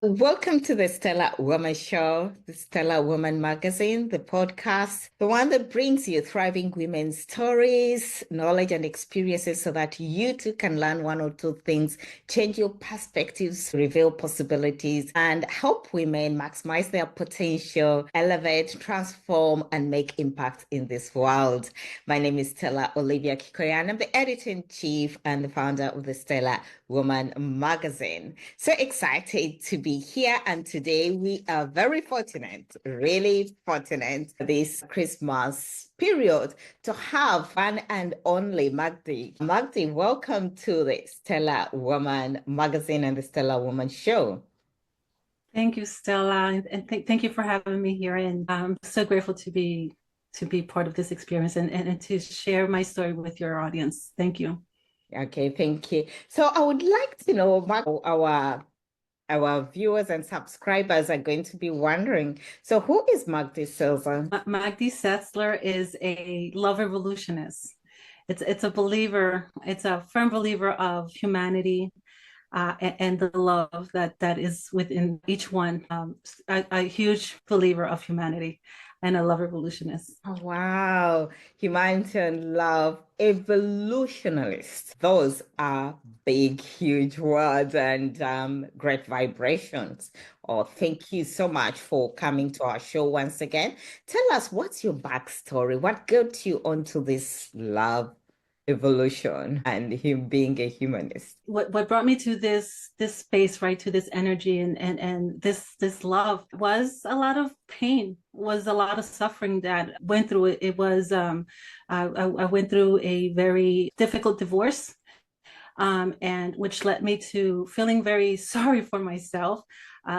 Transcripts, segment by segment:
Welcome to the Stellar Woman Show, the Stellar Woman Magazine, the podcast, the one that brings you thriving women's stories, knowledge, and experiences so that you too can learn one or two things, change your perspectives, reveal possibilities, and help women maximize their potential, elevate, transform, and make impact in this world. My name is Stella Olivia Kikoyan. I'm the editor-in-chief and the founder of the Stellar Woman Magazine. So excited to be here. And today we are very fortunate, really fortunate this Christmas period to have one and only Magdy. Magdy, welcome to the Stellar Woman Magazine and the Stellar Woman Show. Thank you, Stella, and thank you for having me here. And I'm so grateful to be part of this experience and to share my story with your audience. Thank you. Okay, thank you. So I would like to know, our viewers and subscribers are going to be wondering, so who is Magdy Setzler? Magdy Setzler is a love revolutionist. It's a believer, it's a firm believer of humanity, and the love that is within each one. A huge believer of humanity and a love revolutionist. Oh, wow. Humanity and love, evolutionalist. Those are big, huge words and great vibrations. Oh, thank you so much for coming to our show once again. Tell us, what's your backstory? What got you onto this love evolution and him being a humanist? What brought me to this space, right, to this energy and this love was a lot of pain, was a lot of suffering that went through it. It was I went through a very difficult divorce, and which led me to feeling very sorry for myself.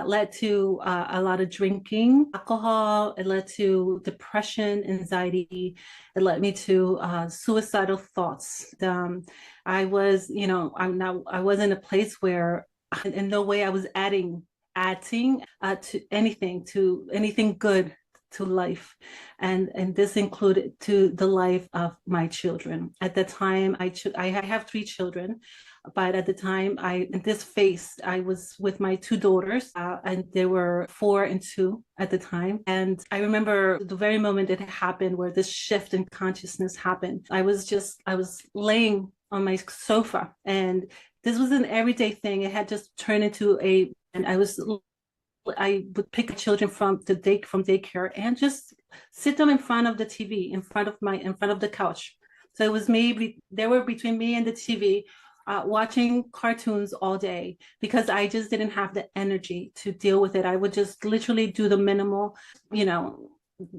Led to a lot of drinking, alcohol. It led to depression, anxiety. It led me to suicidal thoughts. I was, I was in a place where, in no way, I was adding to anything good to life, and this included to the life of my children. At the time, I have three children, but at the time, in this phase, I was with my two daughters, and they were 4 and 2 at the time. And I remember the very moment it happened, where this shift in consciousness happened. I was laying on my sofa, and this was an everyday thing. It had just turned into and I would pick children from daycare and just sit them in front of the TV, in front of the couch. So it was they were between me and the TV, watching cartoons all day, because I just didn't have the energy to deal with it. I would just literally do the minimal,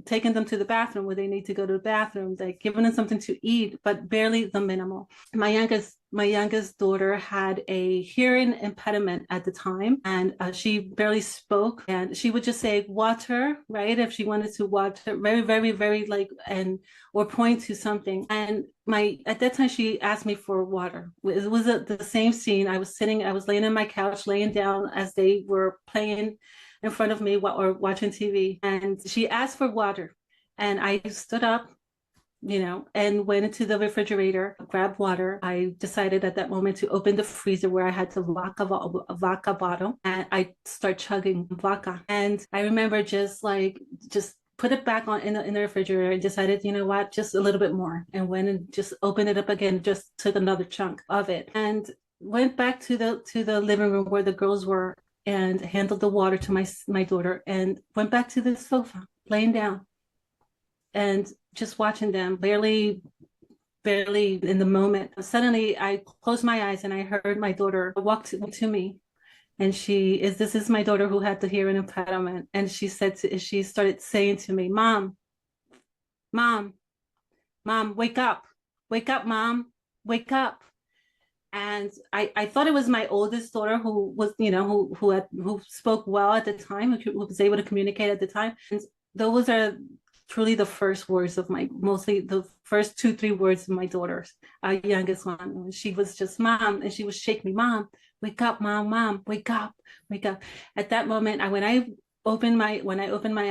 taking them to the bathroom where they need to go to the bathroom, like giving them something to eat, but barely the minimal. My youngest daughter had a hearing impediment at the time, and she barely spoke, and she would just say water, right, if she wanted to water, very, very, very, like, and or point to something. And at that time, she asked me for water. It was the same scene. I was laying on my couch, laying down as they were playing in front of me or watching TV. And she asked for water. And I stood up, and went into the refrigerator, grabbed water. I decided at that moment to open the freezer where I had the vodka bottle, and I start chugging vodka. And I remember just put it back on in the refrigerator and decided, you know what, just a little bit more, and went and just opened it up again, just took another chunk of it, and went back to the living room where the girls were, and handled the water to my daughter, and went back to the sofa, laying down, and just watching them, barely in the moment. Suddenly, I closed my eyes and I heard my daughter walk to me, and this is my daughter who had the hearing impediment, and she started saying to me, "Mom, mom, mom, wake up, mom, wake up." And I thought it was my oldest daughter, who was, who spoke well at the time, who was able to communicate at the time. And those are truly the first words of mostly the first 2, 3 words of my daughter's, our youngest one. She was just, "Mom," and she would shake me, "Mom, wake up, mom, wake up, wake up." At that moment, when I opened my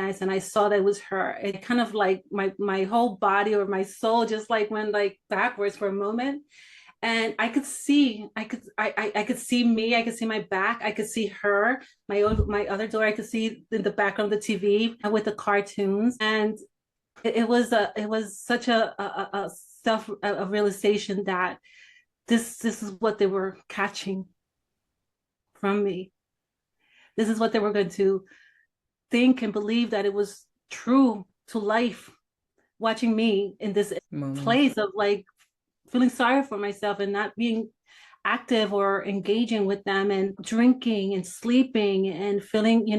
eyes and I saw that it was her, it kind of like my whole body or my soul just like went like backwards for a moment. And I could see me, I could see my back, I could see her, my other daughter, I could see in the background of the TV with the cartoons. And it was such a self a realization that this is what they were catching from me. This is what they were going to think and believe, that it was true to life, watching me in this Moment. place of like feeling sorry for myself and not being active or engaging with them, and drinking and sleeping and feeling,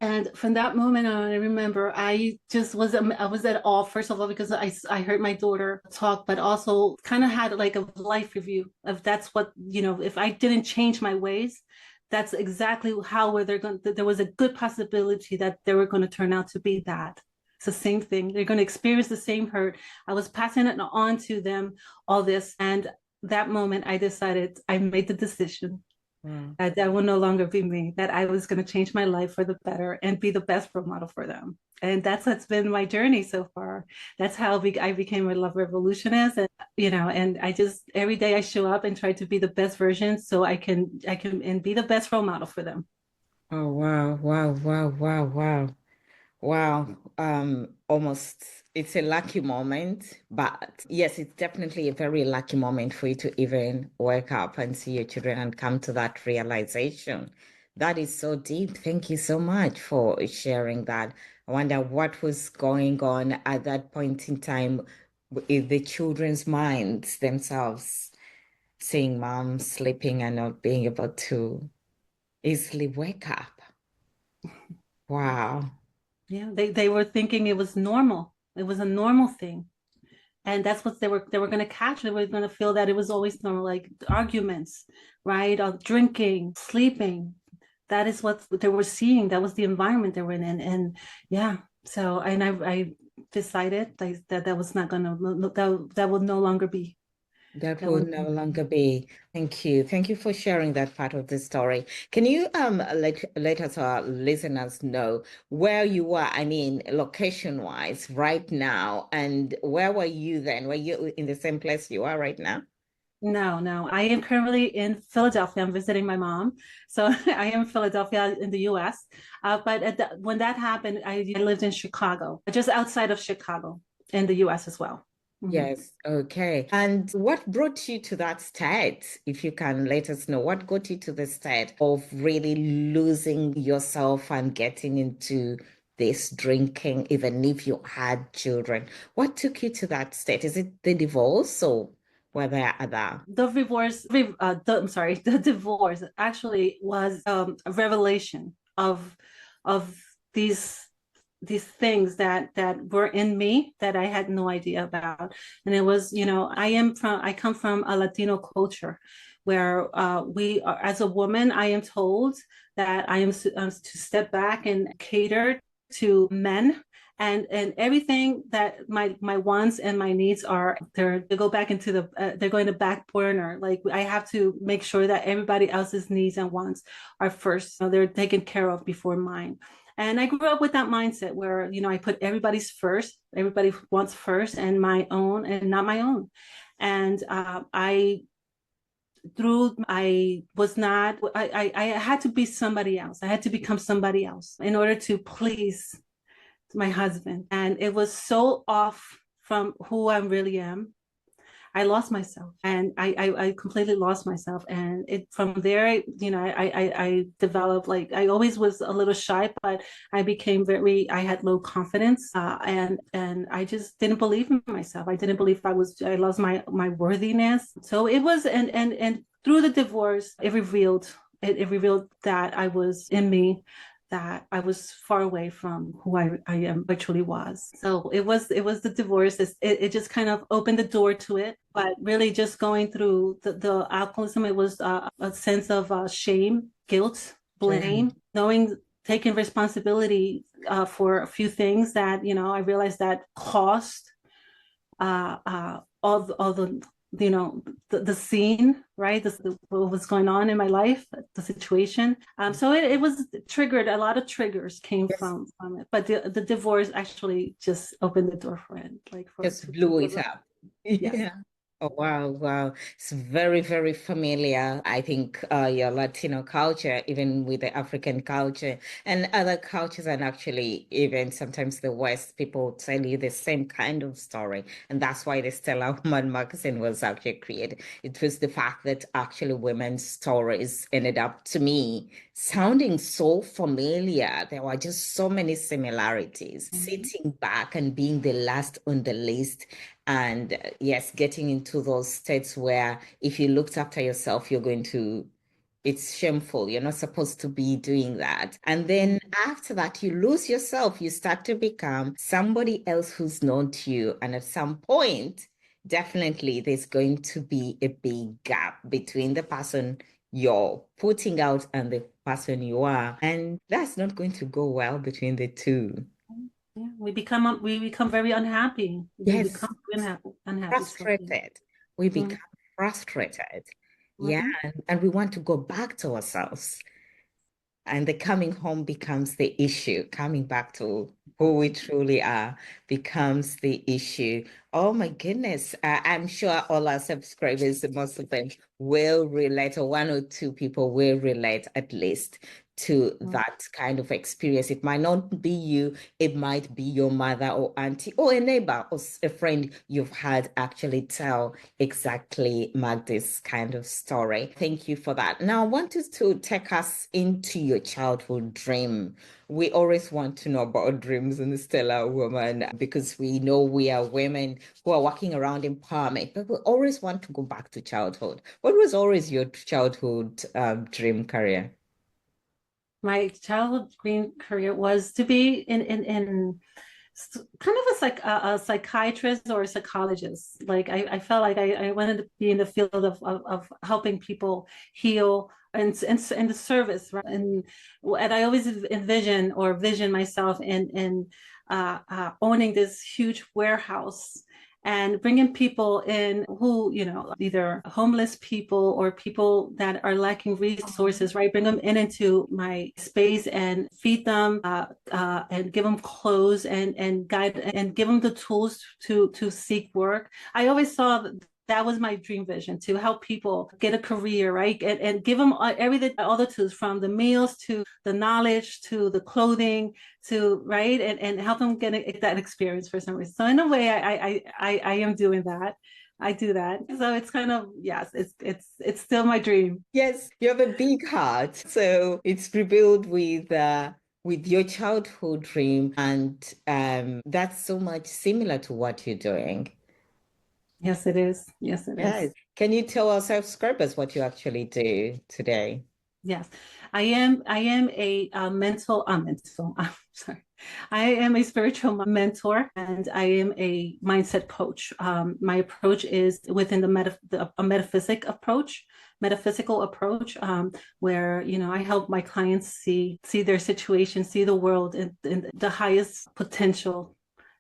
and from that moment on, I remember I was at all, first of all, because I heard my daughter talk, but also kind of had like a life review of, that's what, if I didn't change my ways, that's exactly how they're going there was a good possibility that they were going to turn out to be that. It's the same thing. They're going to experience the same hurt. I was passing it on to them, all this. And that moment, I made the decision Wow. that that will no longer be me, that I was going to change my life for the better and be the best role model for them. And what's been my journey so far. That's how I became a love revolutionist. And, and I just, every day I show up and try to be the best version, so I can, and be the best role model for them. Oh, wow, wow, wow, wow, wow. Wow, almost it's a lucky moment, but yes, it's definitely a very lucky moment for you to even wake up and see your children and come to that realization. That is so deep. Thank you so much for sharing that. I wonder what was going on at that point in time in the children's minds themselves, seeing mom sleeping and not being able to easily wake up. Wow. Yeah, they were thinking it was normal. It was a normal thing. And that's what they were going to catch. They were going to feel that it was always normal, like arguments, right? Drinking, sleeping. That is what they were seeing. That was the environment they were in. And yeah, so, and I decided that that was not going to, that would no longer be. That That will would, no longer be. Thank you. Thank you for sharing that part of the story. Can you let us, our listeners, know where you are, I mean, location-wise right now, and where were you then? Were you in the same place you are right now? no, no. I am currently in Philadelphia. I'm visiting my mom. So I am in Philadelphia in the US. But when that happened, I lived in Chicago, just outside of Chicago in the US as well. Mhm. Yes, okay. And what brought you to that state? If you can let us know, what got you to the state of really losing yourself and getting into this drinking, even if you had children? What took you to that state? Is it the divorce or were there other? I'm sorry, the divorce actually was a revelation of these these things that were in me that I had no idea about. And it was, I come from a Latino culture where we are, as a woman, I am told that to step back and cater to men, and everything that my wants and my needs are, they go back into they're going to back burner. Like, I have to make sure that everybody else's needs and wants are first, so they're taken care of before mine. And I grew up with that mindset where, I put everybody's first, everybody wants first, and my own and not my own. And I was not, I had to be somebody else. I had to become somebody else in order to please my husband. And it was so off from who I really am. I lost myself, and I completely lost myself. And it from there, I developed, like, I always was a little shy, but I became I had low confidence, and I just didn't believe in myself. I didn't believe I lost my worthiness. So it was, and through the divorce, it revealed that I was in me, that I was far away from who I am, I truly was. So it was the divorce. It just kind of opened the door to it. But really, just going through the alcoholism, it was a sense of shame, guilt, Sure. blame, knowing, taking responsibility for a few things that, I realized that cost all the, the scene, right? What was going on in my life, the situation. So it was triggered. A lot of triggers came Yes, from it, but the divorce actually just opened the door for it, like, for just to blew for it the, up. yes. Yeah. Oh, wow, wow. It's very, very familiar. I think your Latino culture, even with the African culture and other cultures, and actually even sometimes the West, people tell you the same kind of story. And that's why the Stella Woman magazine was actually created. It was the fact that actually women's stories ended up, to me, sounding so familiar. There were just so many similarities. Mhm. Sitting back and being the last on the list and yes, getting into those states where if you looked after yourself, it's shameful. You're not supposed to be doing that. And then after that, you lose yourself. You start to become somebody else who's known to you. And at some point, definitely there's going to be a big gap between the person you're putting out and the person you are. And that's not going to go well between the two. Yeah, we become very unhappy. We Yes, become unhappy slowly. frustrated. We Mhm. become frustrated. Yeah, Mhm. and we want to go back to ourselves. And the coming home becomes the issue. Coming back to who we truly are becomes the issue. Oh my goodness. I'm sure all our subscribers, most of them will relate, or one or two people will relate at least to that kind of experience. It might not be you, it might be your mother or auntie or a neighbor or a friend you've had actually tell exactly Magda's kind of story. Thank you for that. Now, I wanted to take us into your childhood dream. We always want to know about dreams in the Stellar Woman because we know we are women who are walking around empowerment, but we always want to go back to childhood. What was always your childhood dream career? My childhood dream career was to be in kind of a psychiatrist or a psychologist. Like I felt like I wanted to be in the field of helping people heal and the service, right? And I always envision or vision myself in owning this huge warehouse and bringing people in who, either homeless people or people that are lacking resources, right? Bring them into my space and feed them, and give them clothes and guide and give them the tools to seek work. I always saw that was my dream vision, to help people get a career, right? And give them everything, all the tools, from the meals to the knowledge to the clothing to, right, and help them get that experience for some reason. So in a way, I am doing that. I do that. So it's kind of, yes, it's still my dream. Yes, you have a big heart. So it's revealed with your childhood dream, and that's so much similar to what you're doing. Yes, it is. Yes, it is. Yes. Can you tell our subscribers what you actually do today? Yes, I am a mental, I'm sorry. I am a spiritual mentor and I am a mindset coach. My approach is within a metaphysical approach, where I help my clients see their situation, see the world in the highest potential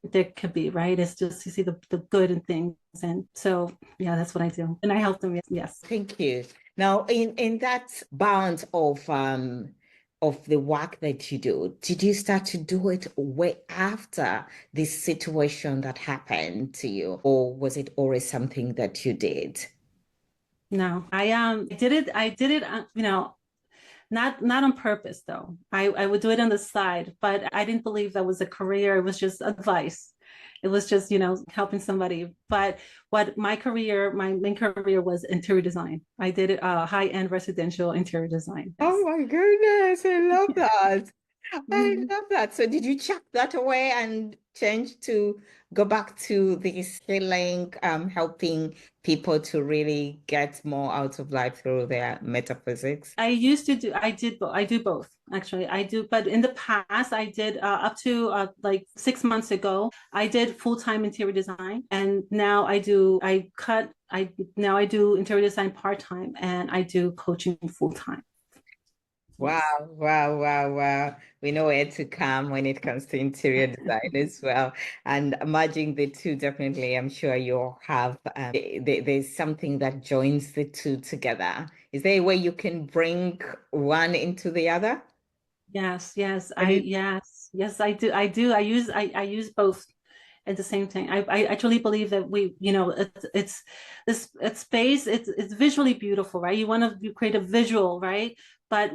there could be. Right? It's just to see the good in things, and so yeah, that's what I do, and I help them. Yes. Thank you. Now, in that bound of the work that you do, did you start to do it way after this situation that happened to you, or was it always something that you did? No, I did it, not on purpose though. I would do it on the side, but I didn't believe that was a career. It was just advice. It was just, helping somebody. But my main career was interior design. I did high-end residential interior design. Oh Yes. my goodness, I love that. I Mhm. love that. So did you chuck that away and change to go back to this healing, helping people to really get more out of life through their metaphysics? I do both actually. I do, but in the past I did, up to like 6 months ago, I did full-time interior design, and now now I do interior design part-time and I do coaching full-time. Wow, Yes. wow, wow, wow. We know where to come when it comes to interior design as well. And merging the two, definitely, I'm sure you'll have, there's something that joins the two together. Is there a way you can bring one into the other? Yes, yes, Can you? yes, I do. I use both. at the same time. I truly believe that it's this it's space, it's visually beautiful, right? You create a visual, right? But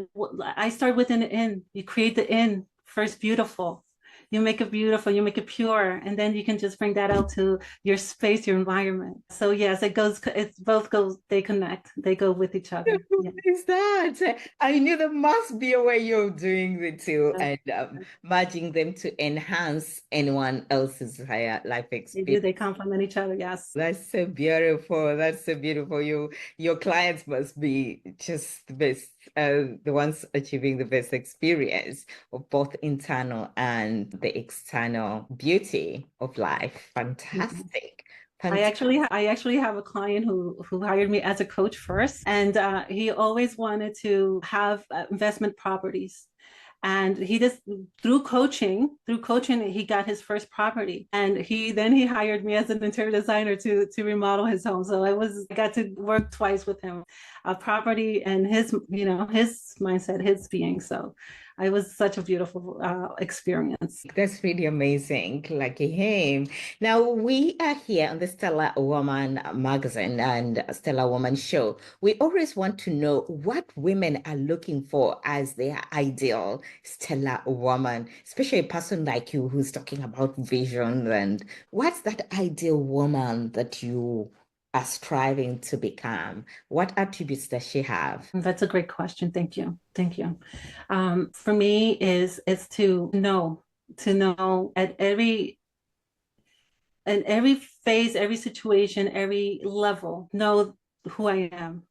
I start with an in. You create the in first beautiful. You make it beautiful, you make it pure, and then you can just bring that out to your space, your environment. So yes, it both goes, they connect, they go with each other. What Yeah. is that? I knew there must be a way you're doing the two and merging them to enhance anyone else's higher life They do, experience. they complement each other. Yes. That's so beautiful. That's so beautiful. Your clients must be just the best, the ones achieving the best experience of both internal and the external beauty of life. Mhm. Fantastic. I actually have a client who hired me as a coach first, and he always wanted to have investment properties. And he just through coaching, he got his first property, and he hired me as an interior designer to remodel his home. So I got to work twice with him, a property and his mindset, his being. So it was such a beautiful experience. That's really amazing. Lucky him. Now, we are here on the Stellar Woman magazine and Stellar Woman show. We always want to know what women are looking for as their ideal stellar woman, especially a person like you who's talking about vision. And what's that ideal woman that you are striving to become? What attributes does she have? That's a great question. Thank you. Thank you. For me is to know at every phase, every situation, every level, know who I am,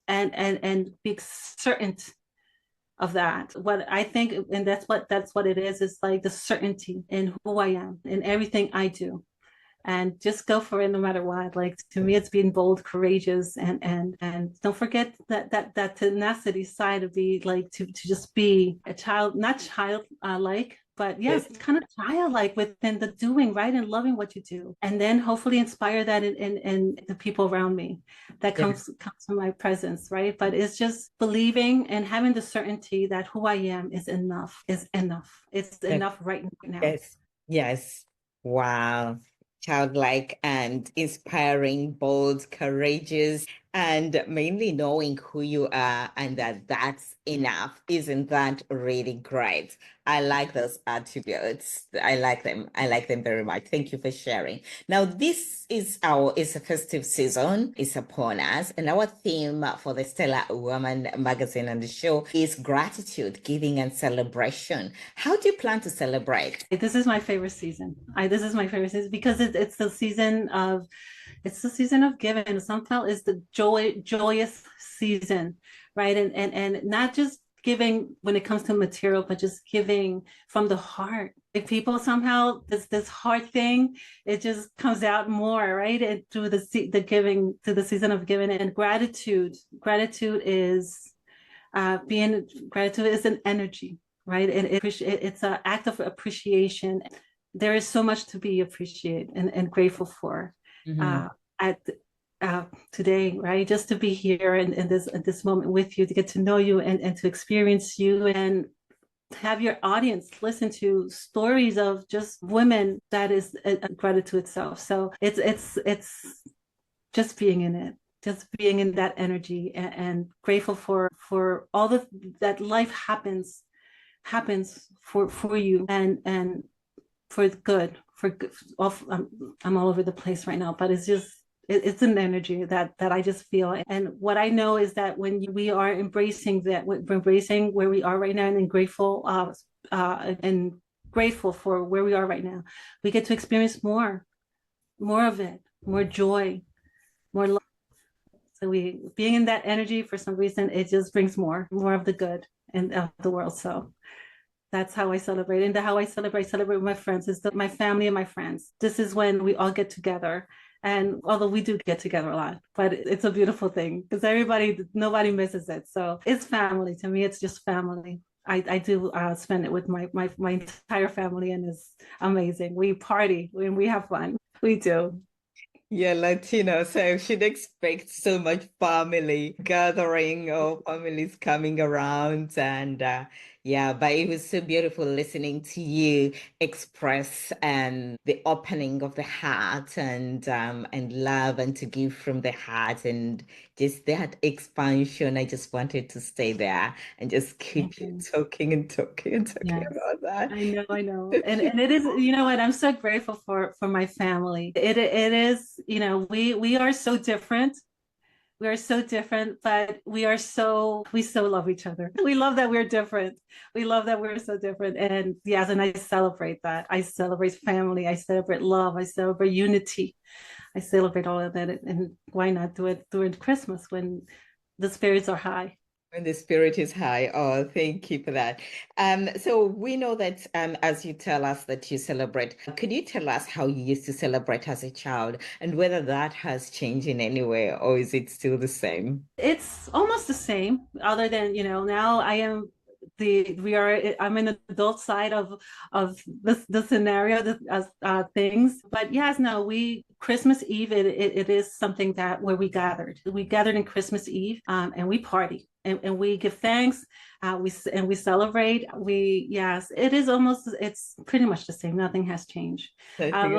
and be certain of that. What I think, and that's what it is like the certainty in who I am in everything I do. And just go for it no matter what. Like, to me, it's being bold, courageous, and don't forget that tenacity side of be like to just be a child, not child like, but yes, kind of childlike within the doing, right, and loving what you do, and then hopefully inspire that in the people around me. That Yes. comes from my presence, right? But it's just believing and having the certainty that who I am is enough. Is enough. It's Yes. enough right now. Yes. Yes. Wow. Childlike and inspiring, bold, courageous, and mainly knowing who you are and that that's enough. Isn't that really great? I like those attributes. I like them. I like them very much. Thank you for sharing. Now, this is a festive season. It's upon us, and our theme for the Stellar Woman magazine and the show is gratitude, giving, and celebration. How do you plan to celebrate? This is my favorite season. This is my favorite season because it's the season of giving. Somehow is the joyous season, right? And not just giving when it comes to material, but just giving from the heart. If people somehow this heart thing, it just comes out more, right? And through the giving, to the season of giving and gratitude. Gratitude is an energy, right? And it's an act of appreciation. There is so much to be appreciated and grateful for Mhm. uh, at today, right? Just to be here in this moment with you, to get to know you and to experience you, and have your audience listen to stories of just women. That is a gratitude itself. So it's just being in it, just being in that energy, and grateful for all that life happens for you, and for good, for good. I'm all over the place right now, but it's an energy that I just feel. And what I know is that when we are embracing that, we're embracing where we are right now, and grateful and grateful for where we are right now, we get to experience more of it, more joy, more love. So we being in that energy, for some reason, it just brings more of the good and of the world. So that's how I celebrate. And how I celebrate with my friends, is my family and my friends. This is when we all get together. And although we do get together a lot, but it's a beautiful thing because nobody misses it. So it's family. To me, it's just family. I do spend it with my entire family, and it's amazing. We party and we have fun. We do. Yeah, Latino, so should expect so much family gathering or families coming around and Yeah, but it was so beautiful listening to you express and the opening of the heart and love and to give from the heart and just that expansion. I just wanted to stay there and just keep you Mhm. talking and talking and talking Yes. about that. I know. And it is, you know what, I'm so grateful for my family. It is, you know, we are so different. We are so different, but we so love each other. We love that we're different. We love that we're so different. And yes, and I celebrate that. I celebrate family. I celebrate love. I celebrate unity. I celebrate all of that. And why not do it during Christmas when the spirits are high? When the spirit is high. Oh, thank you for that. So we know that as you tell us that you celebrate, could you tell us how you used to celebrate as a child and whether that has changed in any way or is it still the same? It's almost the same, other than, you know, now I am I'm in the adult side of the scenario, things. But yes, no, we Christmas Eve, it is something that where we gathered in Christmas Eve, and we party and we give thanks, we celebrate. We Yes, it is almost, it's pretty much the same. Nothing has changed. I think The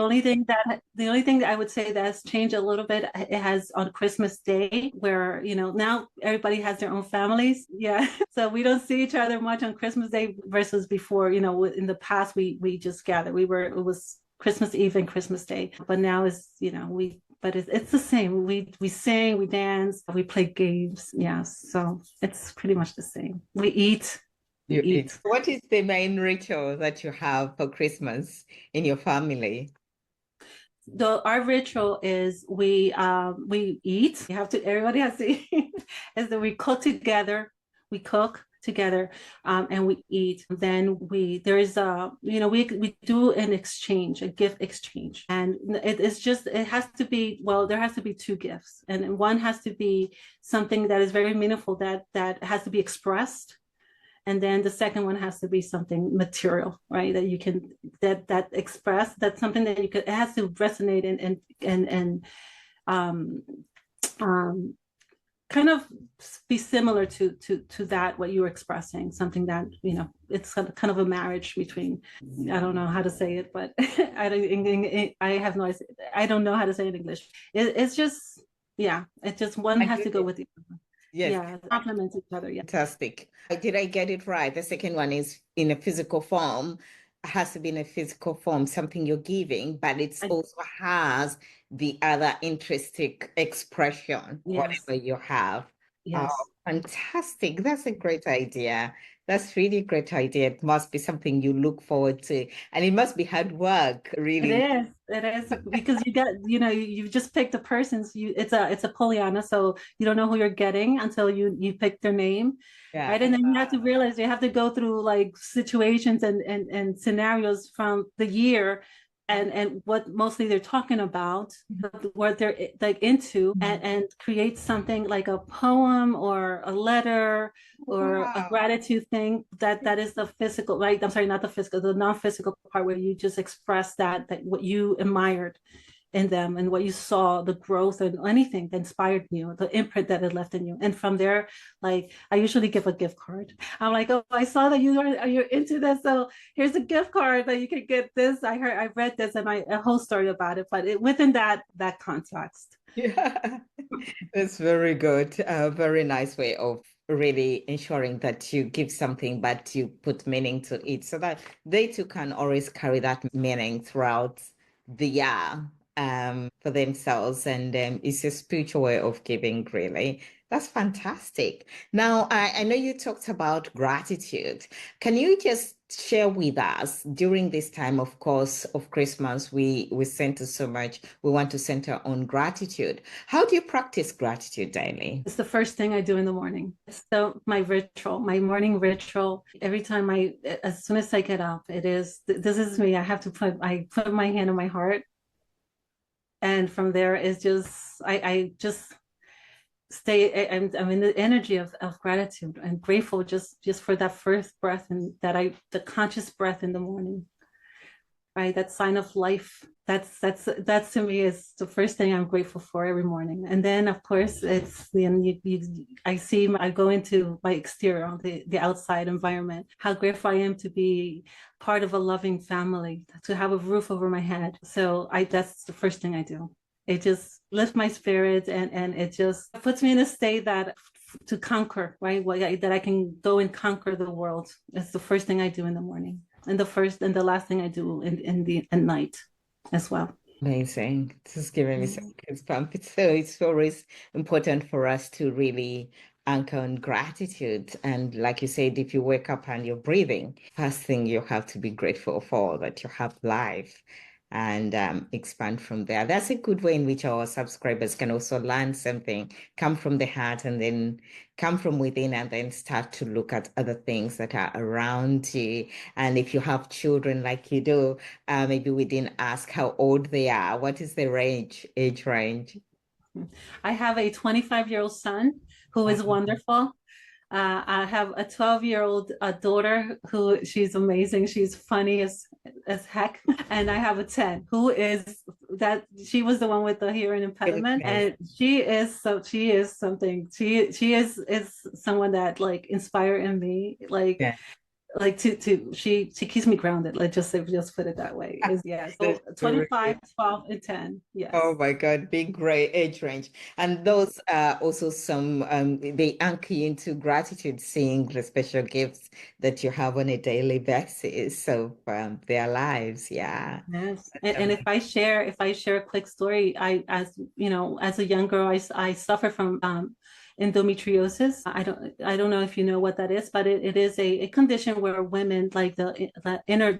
only thing that I would say that has changed a little bit, it has on Christmas Day, where, you know, now everybody has their own families. Yeah. So we don't see each other much on Christmas Day versus before, you know, in the past we just gathered. It was Christmas Eve and Christmas Day. But now is, you know, it's the same. We sing, we dance, we play games. Yes. So it's pretty much the same. We you eat. eat. What is the main ritual that you have for Christmas in your family? Our ritual is we eat. You have to Everybody has to eat. Is that we cook together. We cook together, and we eat. Then we there is a you know we do an exchange, a gift exchange, and it's just, it has to be, well, there has to be two gifts, and one has to be something that is very meaningful, that has to be expressed, and then the second one has to be something material, right, that you can, that express, that's something that you could, it has to resonate and um um kind of be similar to that, what you're expressing, something that, you know, it's kind of a marriage between, I don't know how to say it, but I have no idea, I don't know how to say it in English. It's just, yeah, it just, one I has to get go it. with the other. Yes. Yeah, complement each other. Yeah. Fantastic. Did I get it right? The second one is in a physical form, has to be in a physical form, something you're giving, but it's I, also has the other intrinsic expression, yes. whatever you have. Oh, Yes. fantastic. That's a great idea. That's really a great idea. It must be something you look forward to. And it must be hard work, It really. is. It is because you got, you know, you just picked the person's, it's a Pollyanna, so you don't know who you're getting until you pick their name, Yeah. right? And then you have to realize you have to go through like situations and scenarios from the year, and what mostly they're talking about, what they're like into, and create something like a poem or a letter or a Wow. gratitude thing, that is the physical, right? I'm sorry, not the physical, the non-physical part, where you just express that what you admired in them and what you saw, the growth and anything that inspired you, the imprint that it left in you. And from there, like, I usually give a gift card. I'm like, oh, I saw that you're into this, so here's a gift card that you can get this. I read this, and a whole story about it, but within that context. Yeah. That's very good. A very nice way of really ensuring that you give something, but you put meaning to it so that they too can always carry that meaning throughout the year for themselves. And it's a spiritual way of giving, really. That's fantastic. Now, I know you talked about gratitude. Can you just share with us during this time, of course, of Christmas, we center so much, we want to center on gratitude. How do you practice gratitude daily? It's the first thing I do in the morning. So my ritual, my morning ritual, every time as soon as I get up, this is me. I put my hand on my heart. And from there is just, I just I'm in the energy of gratitude and grateful just for that first breath, and the conscious breath in the morning. right? That sign of life. That's to me is the first thing I'm grateful for every morning. And then of course it's then I go into my exterior, the outside environment, how grateful I am to be part of a loving family, to have a roof over my head. So I that's the first thing I do. It just lifts my spirits, and it just puts me in a state that to conquer, right? That I can go and conquer the world. It's the first thing I do in the morning, and the first and the last thing I do in the at night as well. Amazing. This is giving me some goosebumps. So it's always important for us to really anchor on gratitude. And like you said, if you wake up and you're breathing, first thing you have to be grateful for that you have life and expand from there. That's a good way in which our subscribers can also learn something, come from the heart and then come from within and then start to look at other things that are around you. And if you have children like you do, maybe we didn't ask how old they are. What is the age range? I have a 25-year-old son who is wonderful. I have a 12-year-old daughter who she's amazing. She's funny as heck. And I have a 10 who is that she was the one with the hearing impediment. And she is something. She is someone that like inspire in me. Yeah. Like she keeps me grounded. Like just put it that way. Is yeah. So That's very 25, good. 12, and 10. Yes. Oh my God, big gray age range. And those are also some, they anchor you into gratitude, seeing the special gifts that you have on a daily basis of their lives. Yeah. Yes. That's And if I share a quick story, as you know, as a young girl, I suffer from endometriosis. I don't know if you know what that is, but it is a condition where women like the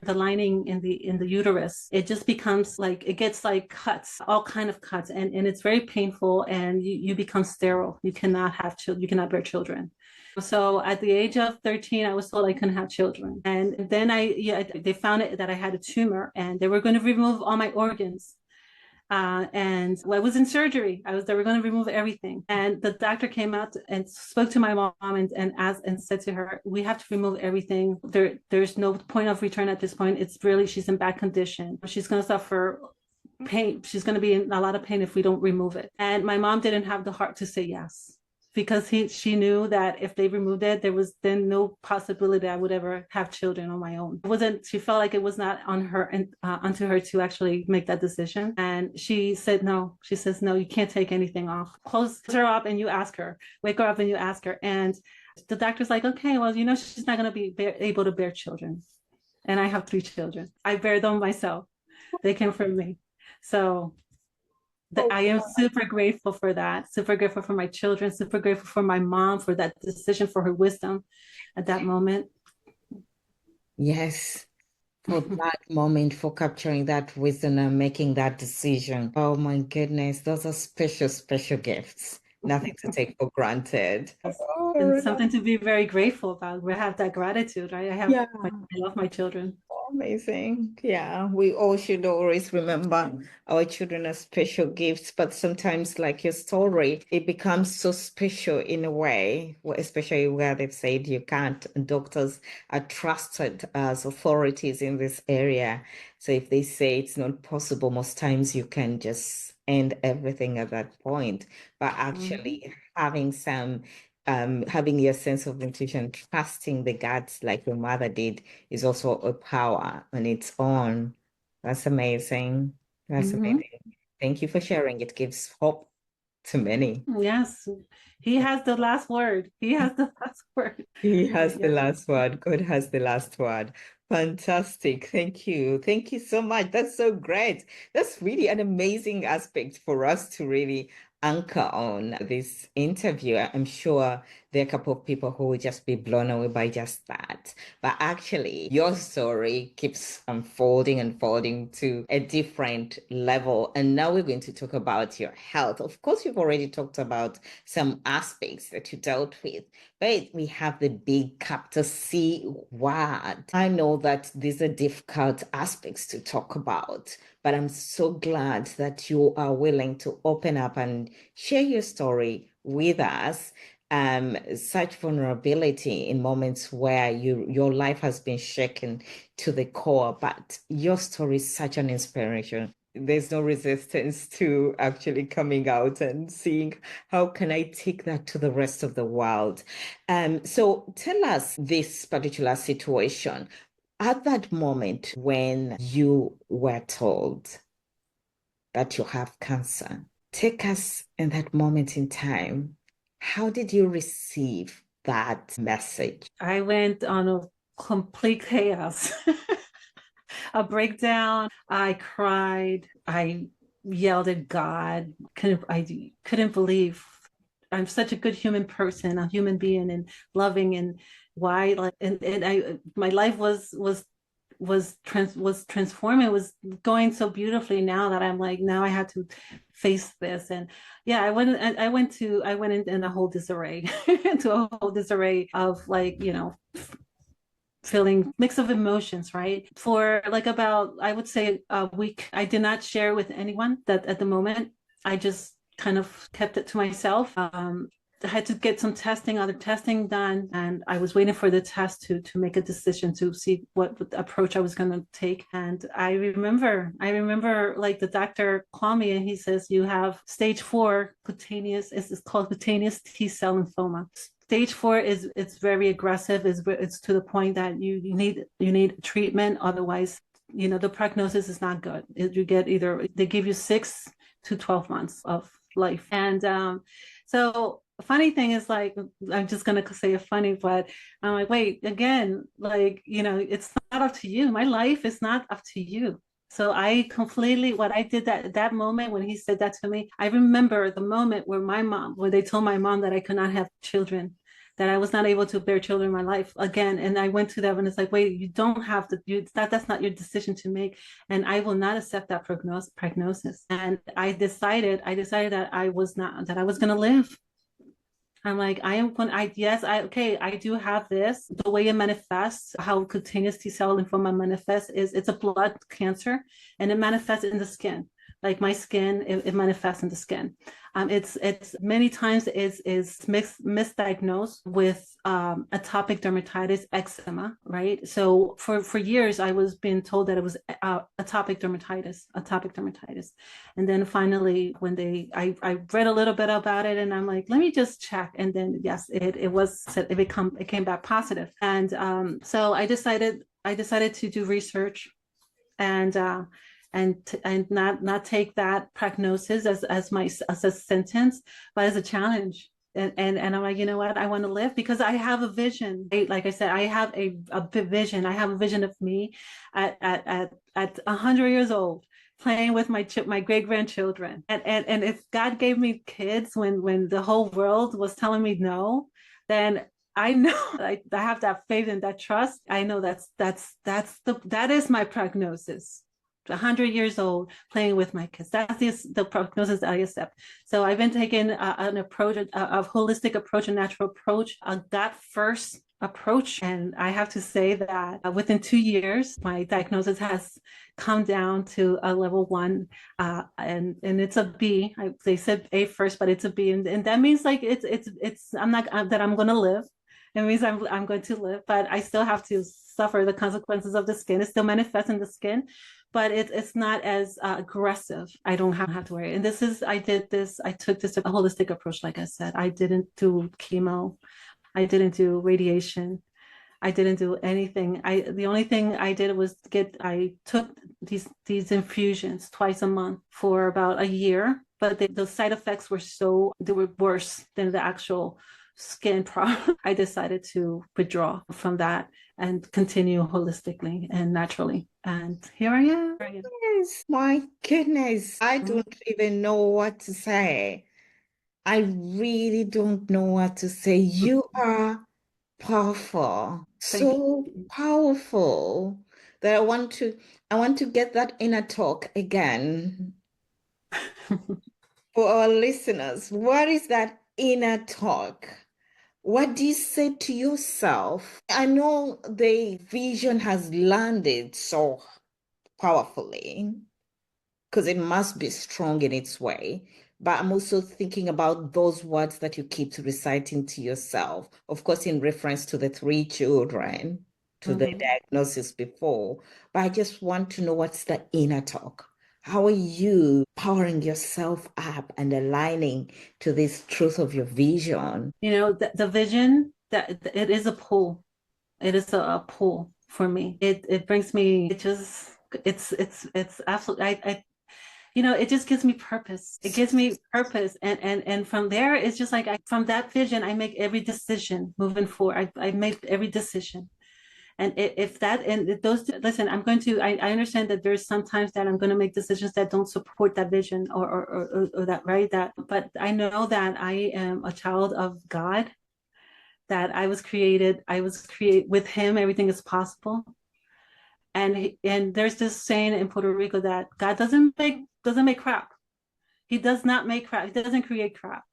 lining in the uterus, it just becomes like it gets like cuts, all kind of cuts, and it's very painful, and you become sterile. You cannot have children, you cannot bear children. So at the age of 13, I was told I couldn't have children. And then they found it that I had a tumor and they were going to remove all my organs. And well, I was in surgery. They were going to remove everything. And the doctor came out and spoke to my mom and asked and said to her, we have to remove everything. There's no point of return at this point. She's in bad condition. She's going to suffer pain. She's going to be in a lot of pain if we don't remove it. And my mom didn't have the heart to say yes, because she knew that if they removed it, there was then no possibility I would ever have children on my own. It wasn't, she felt like it was not on her and onto her to actually make that decision. And she said no. She says, no, you can't take anything off. Close her up and you ask her, wake her up and you ask her. And the doctor's like, okay, well, you know, she's not going to be able to bear children. And I have 3 children. I bear them myself. They came from me. So I am super grateful for that. Super grateful for my children. Super grateful for my mom for that decision, for her wisdom at that moment. Yes. For that moment, for capturing that wisdom and making that decision. Oh my goodness, those are special, special gifts. Nothing to take for granted. Oh, And Renata. something to be very grateful about. We have that gratitude, right? Yeah. I love my children. Amazing. Yeah, we all should always remember our children are special gifts, but sometimes, like your story, it becomes so special in a way, especially where they've said you can't. And doctors are trusted as authorities in this area. So if they say it's not possible, most times you can just end everything at that point. But Mhm. actually having your sense of intuition, trusting the guts like your mother did is also a power on its own. That's amazing. That's Mhm. amazing. Thank you for sharing. It gives hope to many. Yes, he has the last word. He has the last word. He has the Yeah. last word. God has the last word. Fantastic. Thank you. Thank you so much. That's so great. That's really an amazing aspect for us to really anchor on this interview. I'm sure there are a couple of people who will just be blown away by just that. But actually, your story keeps unfolding and folding to a different level. And now we're going to talk about your health. Of course, you've already talked about some aspects that you dealt with, but we have the big capital C word. I know that these are difficult aspects to talk about, but I'm so glad that you are willing to open up and share your story with us. such vulnerability in moments where your life has been shaken to the core, but your story is such an inspiration. There's no resistance to actually coming out and seeing how can I take that to the rest of the world. So tell us this particular situation. At that moment when you were told that you have cancer, take us in that moment in time. How did you receive that message? I went on a complete chaos, a breakdown. I cried. I yelled at God. I couldn't believe I'm such a good human person, a human being, and loving, and why like and I my life was transforming, was going so beautifully, now that I'm like, now I had to face this. And yeah, I went in a whole disarray into a whole disarray of, like, feeling mix of emotions, right? For like about, I would say, a week, I did not share with anyone that at the moment. I just kind of kept it to myself. I had to get some other testing done, and I was waiting for the test to make a decision to see what approach I was going to take. And I remember like the doctor called me and he says, you have stage 4 cutaneous, it's called cutaneous T-cell lymphoma. Stage 4 is, it's very aggressive. It's to the point that you need treatment. Otherwise, the prognosis is not good. You get either, they give you 6 to 12 months of life. And so funny thing is, like, I'm just gonna say a funny, but I'm like, wait, again, like, it's not up to you. My life is not up to you. So I completely, what I did that moment when he said that to me, I remember the moment where when they told my mom that I could not have children, that I was not able to bear children in my life again. And I went to them and it's like, wait, you don't have to, that's not your decision to make. And I will not accept that prognosis. And I decided that I was going to live. I'm like, okay, I do have this. The way it manifests, how cutaneous T-cell lymphoma manifests, is it's a blood cancer, and it manifests in the skin. Like my skin, it manifests in the skin. It's many times is misdiagnosed with atopic dermatitis, eczema, right? So for years I was being told that it was atopic dermatitis. And then finally, when I read a little bit about it, and I'm like, let me just check. And then yes, it came back positive. And so I decided to do research, and not take that prognosis as a sentence, but as a challenge. And I'm like, you know what? I want to live because I have a vision. Like I said, I have a vision. I have a vision of me at 100 years old, playing with my great grandchildren. And if God gave me kids when the whole world was telling me no, then I know I have that faith and that trust. I know that is my prognosis. 100 years old, playing with my kids. That's the prognosis I accept. So I've been taking an approach, a holistic approach, a natural approach, a gut first approach. And I have to say that within 2 years, my diagnosis has come down to a level 1, and it's a B. They said A first, but it's a B, and that means like I'm not that I'm going to live. It means I'm going to live, but I still have to suffer the consequences of the skin. It still manifests in the skin, but it's not as aggressive. I don't have to worry. And I took this a holistic approach. Like I said, I didn't do chemo. I didn't do radiation. I didn't do anything. The only thing I did was I took these infusions twice a month for about a year, but the side effects they were worse than the actual skin problem. I decided to withdraw from that and continue holistically and naturally. And here I am. Yes, my goodness. I don't even know what to say. I really don't know what to say. You are powerful, Thank so you. powerful that I want to get that inner talk again for our listeners. What is that inner talk? What do you say to yourself? I know the vision has landed so powerfully because it must be strong in its way. but I'm also thinking about those words that you keep reciting to yourself, of course, in reference to the three children, to the Mm-hmm. diagnosis before. But I just want to know what's the inner talk. How are you powering yourself up and aligning to this truth of your vision? The vision, that it is a pull. It is a pull for me. It brings me, it just, it's absolutely, it just gives me purpose. It gives me purpose. And from there, it's just like, from that vision, I make every decision moving forward. I make every decision. And if that, and those, listen, I understand that there's sometimes that I'm going to make decisions that don't support that vision, or that, right? But I know that I am a child of God, that I was created with him, everything is possible. And there's this saying in Puerto Rico that God doesn't make crap. He does not make crap. He doesn't create crap.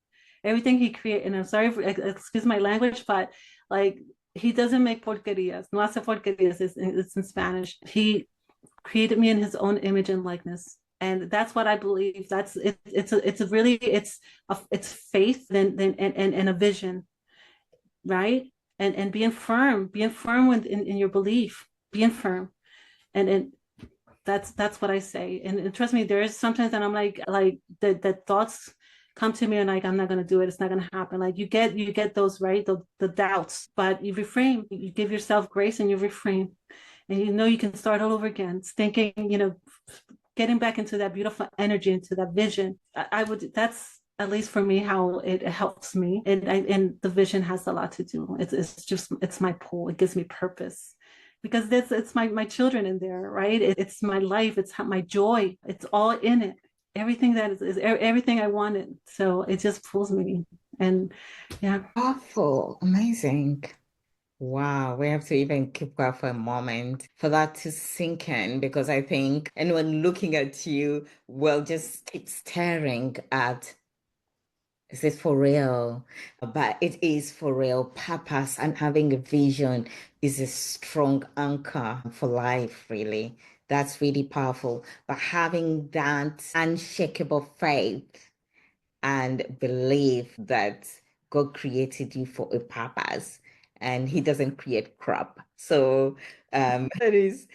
Everything he create, and I'm sorry for, excuse my language, but like, he doesn't make porquerias. No hace porquerias. It's in Spanish. He created me in his own image and likeness. And that's what I believe. It's faith, and a vision, right? And being firm in your belief, being firm. And that's what I say. And trust me, there is sometimes that I'm like the thoughts come to me, and like, I'm not gonna do it. It's not gonna happen. Like, you get those, right? The doubts, but you reframe. You give yourself grace, and you reframe, and you can start all over again. It's thinking, getting back into that beautiful energy, into that vision. I would. That's at least for me how it helps me, and the vision has a lot to do. It's my pull. It gives me purpose, because it's my children in there, right? It's my life. It's my joy. It's all in it. Everything that is everything I wanted. So it just pulls me, and yeah. Powerful, amazing. Wow, we have to even keep quiet for a moment for that to sink in, because I think anyone looking at you will just keep staring at, is it for real? But it is for real. Purpose and having a vision is a strong anchor for life, really. That's really powerful. But having that unshakable faith and believe that God created you for a purpose and he doesn't create crap. So that is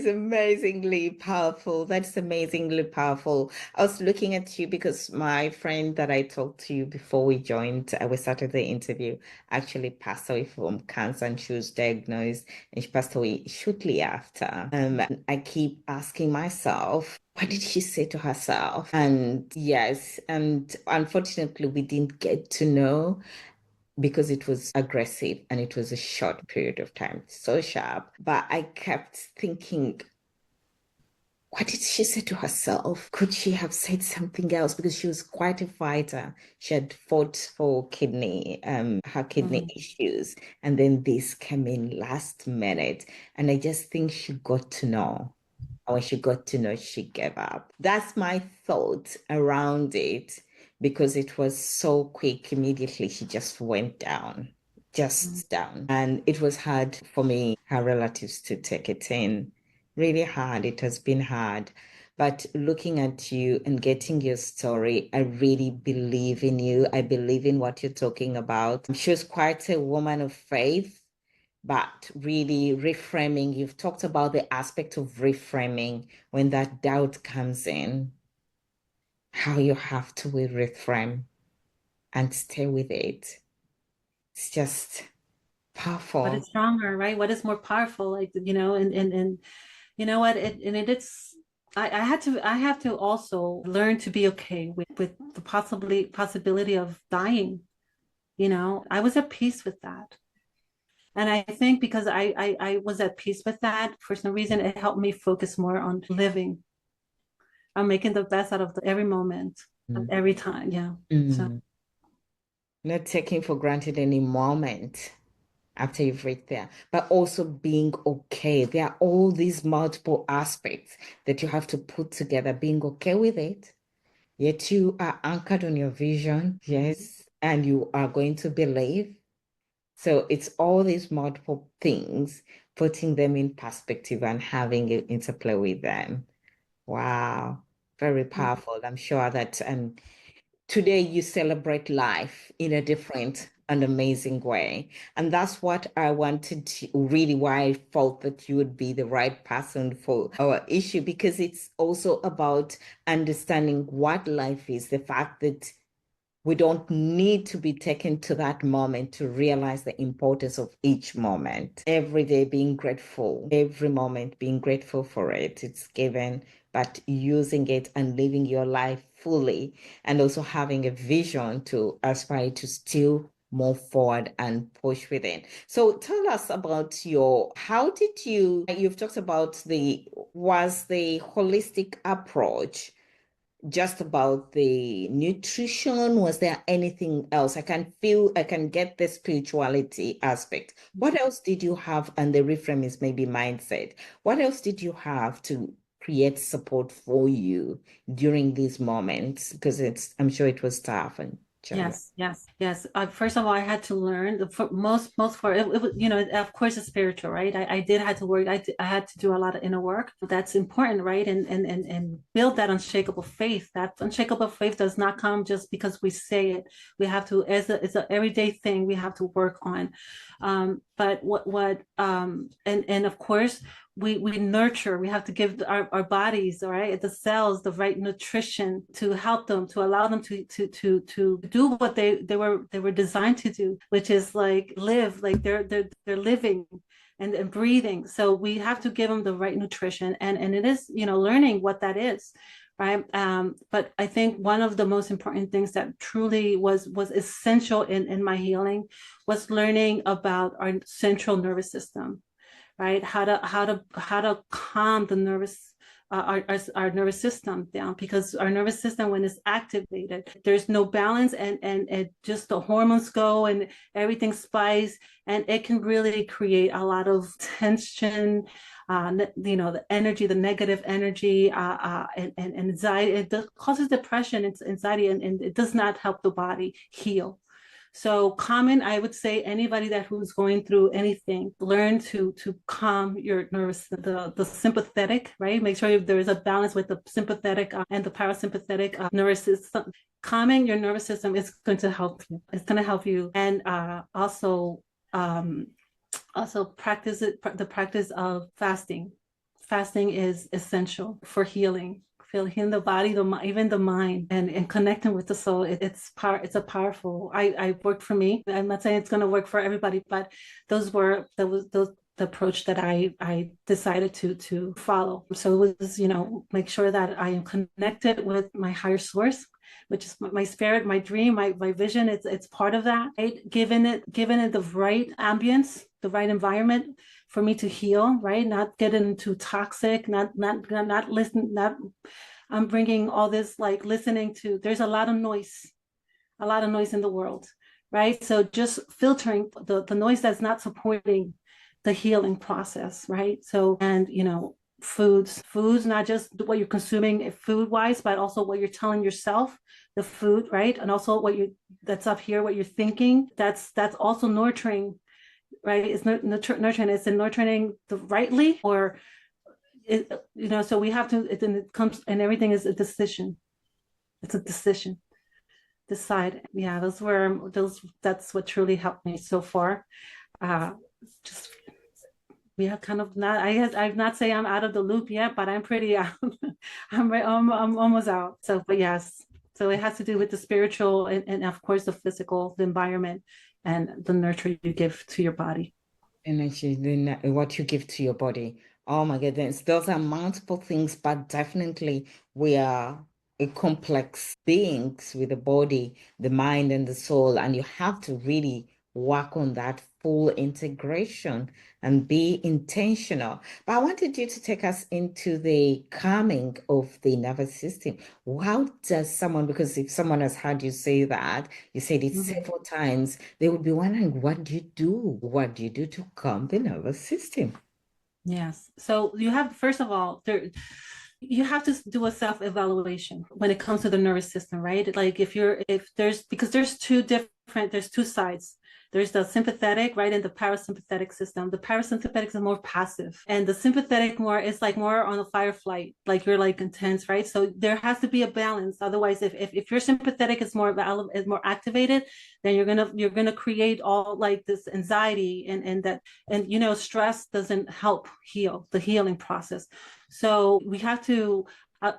amazingly powerful. That's amazingly powerful. I was looking at you because my friend that I talked to you before we started the interview, actually passed away from cancer, and she was diagnosed and she passed away shortly after. I keep asking myself, what did she say to herself? And yes, and unfortunately, we didn't get to know because it was aggressive and it was a short period of time, so sharp. But I kept thinking, what did she say to herself? Could she have said something else? Because she was quite a fighter. She had fought for her kidney Mhm. issues. And then this came in last minute. And I just think she got to know. And when she got to know, she gave up. That's my thought around it, because it was so quick. Immediately, she just went down, Mhm. just down. And it was hard for me, her relatives, to take it in. Really hard. It has been hard. But looking at you and getting your story, I really believe in you. I believe in what you're talking about. She was quite a woman of faith, but really reframing. You've talked about the aspect of reframing when that doubt comes in, how you have to reframe and stay with it. It's just What powerful. is stronger, right? What is more powerful? Like, and you know what? It's I have to also learn to be okay with the possibility of dying. I was at peace with that. And I think because I was at peace with that, for some reason, it helped me focus more on living. I'm making the best out of every moment, Mm. every time. Yeah. So, Mm. Not taking for granted any moment after you've reached there, but also being okay. There are all these multiple aspects that you have to put together, being okay with it. Yet you are anchored on your vision, yes, and you are going to believe. So it's all these multiple things, putting them in perspective and having an interplay with them. Wow, very mm, powerful. I'm sure that today you celebrate life in a different and amazing way. And that's what I wanted to really why I felt that you would be the right person for our issue, because it's also about understanding what life is, the fact that we don't need to be taken to that moment to realize the importance of each moment. Every day being grateful, every moment being grateful for it. It's given, but using it and living your life fully, and also having a vision to aspire to still move forward and push within. So tell us about how did you've talked about was the holistic approach just about the nutrition? Was there anything else? I can get the spirituality aspect. What else did you have? And the reframe is maybe mindset. What else did you have to create support for you during these moments? Because I'm sure it was tough and challenging. Yes, yes, yes. First of all, I had to learn most for it, it was, of course, it's spiritual, right? I did had to work. I had to do a lot of inner work. That's important, right? And build that unshakable faith. That unshakable faith does not come just because we say it. We have to, it's an everyday thing. We have to work on. But and of course, we nurture, we have to give our bodies, all right, the cells, the right nutrition to help them, to allow them to do what they were designed to do, which is like live, like they're living and breathing. So we have to give them the right nutrition, and it is, learning what that is, right? But I think one of the most important things that truly was essential in my healing was learning about our central nervous system, right? How to calm the nervous our nervous system down, because our nervous system, when it's activated, there's no balance, and just the hormones go and everything spikes, and it can really create a lot of tension, the energy, the negative energy, and anxiety. It causes depression, it's anxiety, and it does not help the body heal. So I would say anybody who's going through anything, learn to calm your nervous, the sympathetic, right? Make sure there is a balance with the sympathetic and the parasympathetic nervous system. Calming your nervous system is going to help you. It's going to help you, and also practice the practice of fasting. Fasting is essential for healing, healing the body, even the mind, and connecting with the soul. It's a powerful. I worked for me. I'm not saying it's going to work for everybody, but those the approach that I decided to follow. So it was, make sure that I am connected with my higher source, which is my spirit, my dream, my vision. It's part of that, right? Given it the right ambience, the right environment for me to heal, right? Not get into toxic, not listen, not I'm bringing all this, like listening to, there's a lot of noise in the world, right? So just filtering the noise that's not supporting the healing process, right? So, and foods, not just what you're consuming food wise, but also what you're telling yourself, the food, right? And also that's up here, what you're thinking, that's also nurturing, right? It's nurturing, it's in nurturing the rightly, or so we have to, it comes, and everything is a decision. It's a decision. Decide. Yeah, that's what truly helped me so far. Just we have kind of not, I've not say I'm out of the loop yet, but I'm pretty out. I'm almost out. So, but yes, so it has to do with the spiritual, and of course the physical, the environment, and the nurture you give to your body. Energy, what you give to your body. Oh my goodness, those are multiple things, but definitely we are a complex beings with the body, the mind, and the soul, and you have to really work on that full integration and be intentional. But I wanted you to take us into the calming of the nervous system. How does someone, because if someone has heard you say that, you said it Mhm. several times, they would be wondering, what do you do? What do you do to calm the nervous system? Yes. So you have, first of all, you have to do a self-evaluation when it comes to the nervous system, right? Like if there's, because there's two sides. There's the sympathetic, right, and the parasympathetic system. The parasympathetic is more passive, and the sympathetic more is like more on a fire flight, like you're like intense, right? So there has to be a balance. Otherwise, if your sympathetic is more activated, then you're gonna create all like this anxiety and that, and stress doesn't help heal the healing process. So we have to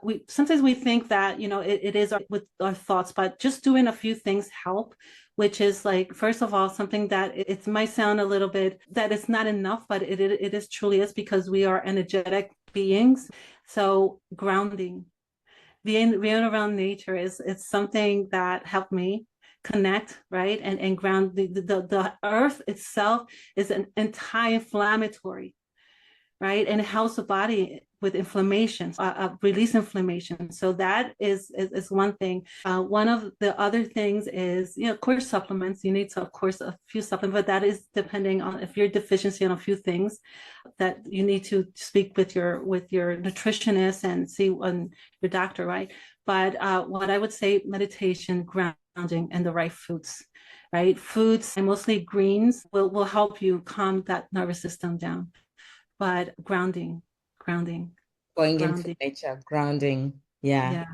we sometimes we think that it is with our thoughts, but just doing a few things help, which is like, first of all, something that it might sound a little bit that it's not enough, but it is truly is, because we are energetic beings. So grounding, being around nature is it's something that helped me connect, right, and ground. The earth itself is an anti-inflammatory, right? And it helps the body with inflammation, release inflammation. So that is one thing. One of the other things is, of course, supplements. You need to, of course, a few supplements, but that is depending on if you're deficiency on a few things that you need to speak with your nutritionist and see on your doctor, right? But what I would say, meditation, grounding, and the right foods. Right, foods and mostly greens will help you calm that nervous system down. But grounding, Going into grounding. nature, grounding. Yeah. Yes,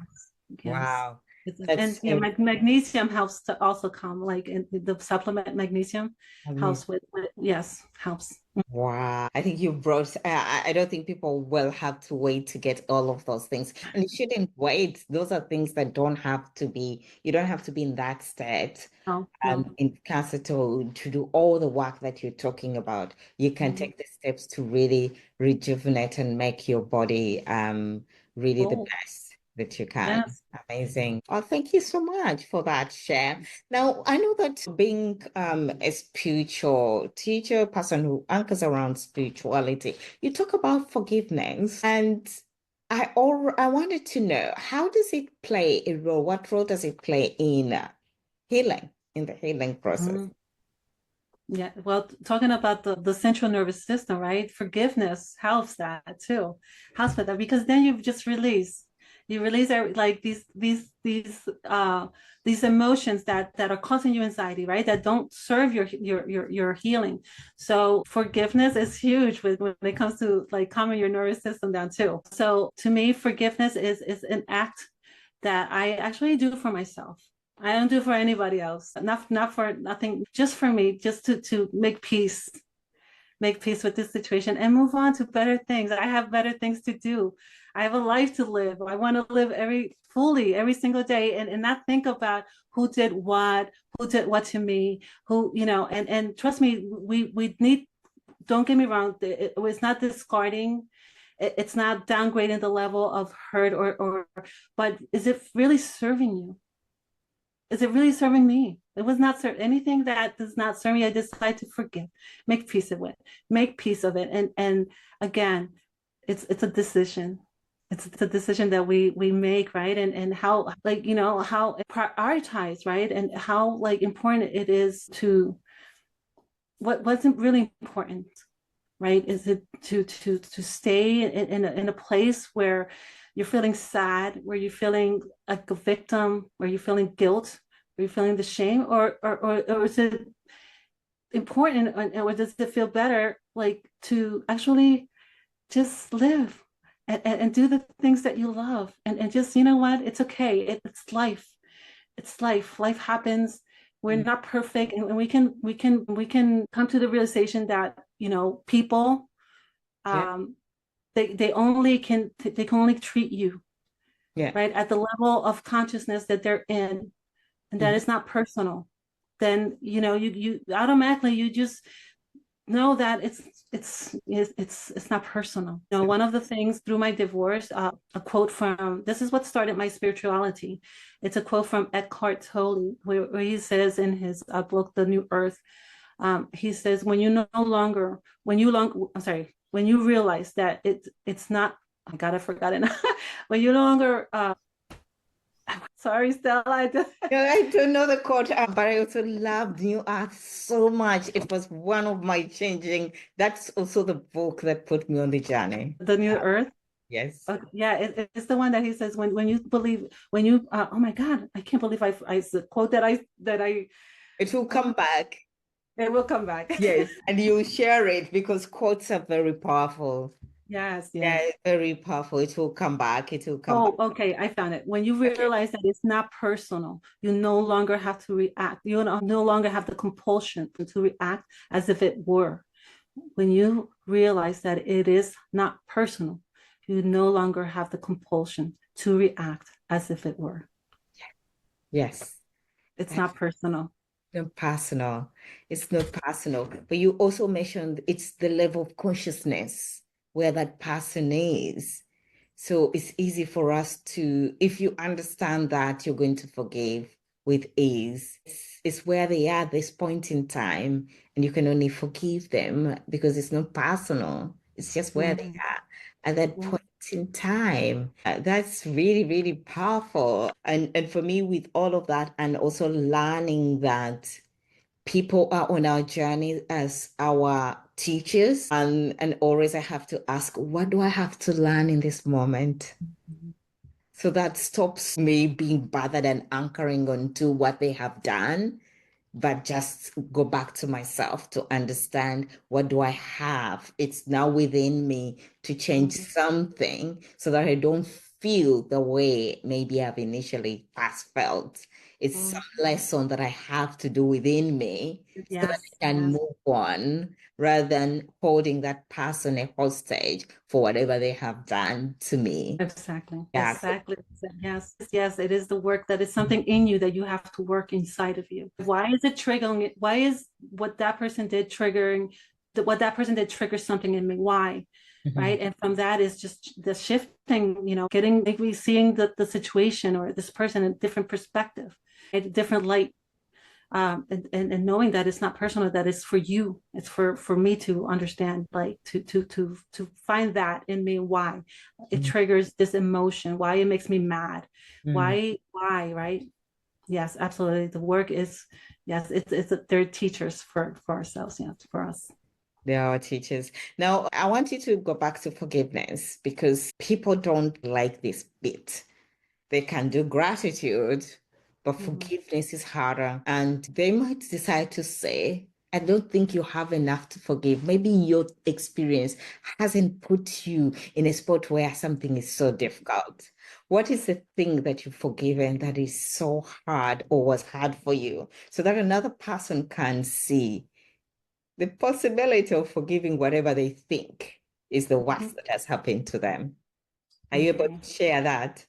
yes. Wow. And That's yeah, magnesium helps to also calm, like in the supplement magnesium helps amazing. with yes, helps. Wow. I think you brought, I don't think people will have to wait to get all of those things. And you shouldn't wait. Those are things that don't have to be, you don't have to be in that state No, no. in cancer to do all the work that you're talking about. You can Mhm. take the steps to really rejuvenate and make your body really the Oh, best that you can. yes. Amazing. Oh, thank you so much for that share. Now, I know that being a spiritual teacher, person who anchors around spirituality, you talk about forgiveness, and I wanted to know, how does it play a role? What role does it play in healing, in the healing process? Mhm. Yeah, well, talking about the central nervous system, right? Forgiveness helps that too. Helps with that, because then you release like these emotions that are causing you anxiety, right? That don't serve your healing. So forgiveness is huge when it comes to like calming your nervous system down too. So to me, forgiveness is an act that I actually do for myself. I don't do for anybody else. Not for nothing, just for me, just to make peace with this situation and move on to better things. I have better things to do. I have a life to live. I want to live every single day, and not think about who did what to me, and trust me, we need, don't get me wrong, it's not discarding, it's not downgrading the level of hurt, or but is it really serving you? Is it really serving me? It was not serving anything that does not serve me. I decide to forgive, make peace of it. And again, it's a decision. It's a decision that we make, right? And how, like, how prioritize, right? And how like important it is to what's really important, right? Is it to stay in a place where you're feeling sad, where you're feeling like a victim, where you're feeling guilt, where you're feeling the shame, or is it important, or does it feel better like to actually just live and do the things that you love, and just, you know what, it's okay, it's life, life happens. We're Mm. not perfect, and we can come to the realization that people, Yeah, um they can only treat you yeah. right at the level of consciousness that they're in, and that Mhm. it's not personal. Then you automatically, you just know that it's not personal. One of the things through my divorce, a quote from, this is what started my spirituality. It's a quote from Eckhart Tolle, where he says in his book The New Earth, he says, when you no longer when you long I'm sorry when you realize that it's not, oh God, I forgot it now. When you no longer sorry, Stella, Yeah, I don't know the quote, but I also loved New Earth so much. It was one of my changing. That's also the book that put me on the journey. The New Earth. Yes. Yeah, it's the one that he says, when you believe, when you oh my God, I can't believe I the quote that I It will come back. It will come back. Yes, and you share it because quotes are very powerful. Yes, Yeah, yes. very powerful. It will come back. It will come back. Oh, okay. I found it. When you Okay. realize that it's not personal, you no longer have to react. You no longer have the compulsion to react as if it were. When you realize that it is not personal, you no longer have the compulsion to react as if it were. Yes. It's not personal. Not personal. It's not personal. But you also mentioned it's the level of consciousness where that person is. So it's easy for us to, if you understand that you're going to forgive with ease, it's where they are at this point in time, and you can only forgive them because it's not personal. It's just where they Mhm. are at that Yeah. point in time. That's really, really powerful. And for me, with all of that, and also learning that people are on our journey as our teachers, and always I have to ask, what do I have to learn in this moment? Mhm. So that stops me being bothered and anchoring onto what they have done, but just go back to myself to understand what do I have. It's now within me to change Mhm. something so that I don't feel the way maybe I've initially past felt. It's some Mhm. lesson that I have to do within me so that Yes, I can yes. move on rather than holding that person a hostage for whatever they have done to me. Exactly. Yeah. Exactly. Yes. Yes. It is the work that is something in you that you have to work inside of you. Why is it triggering it? Why is what that person did triggering what that person did trigger something in me? Why? Mhm. Right. And from that is just the shifting, getting maybe seeing the situation or this person in a different perspective, a different light, and knowing that it's not personal, that it's for you, it's for me to understand, like to find that in me, why it Mhm. triggers this emotion, why it makes me mad, Mhm. why, right? Yes, absolutely. The work is, yes, they're teachers for ourselves, yeah, for us. They are teachers. Now, I want you to go back to forgiveness because people don't like this bit. They can do gratitude, but Mhm. forgiveness is harder. And they might decide to say, I don't think you have enough to forgive. Maybe your experience hasn't put you in a spot where something is so difficult. What is the thing that you've forgiven that is so hard or was hard for you so that another person can see the possibility of forgiving whatever they think is the worst Mhm. that has happened to them? Are you able Okay. to share that?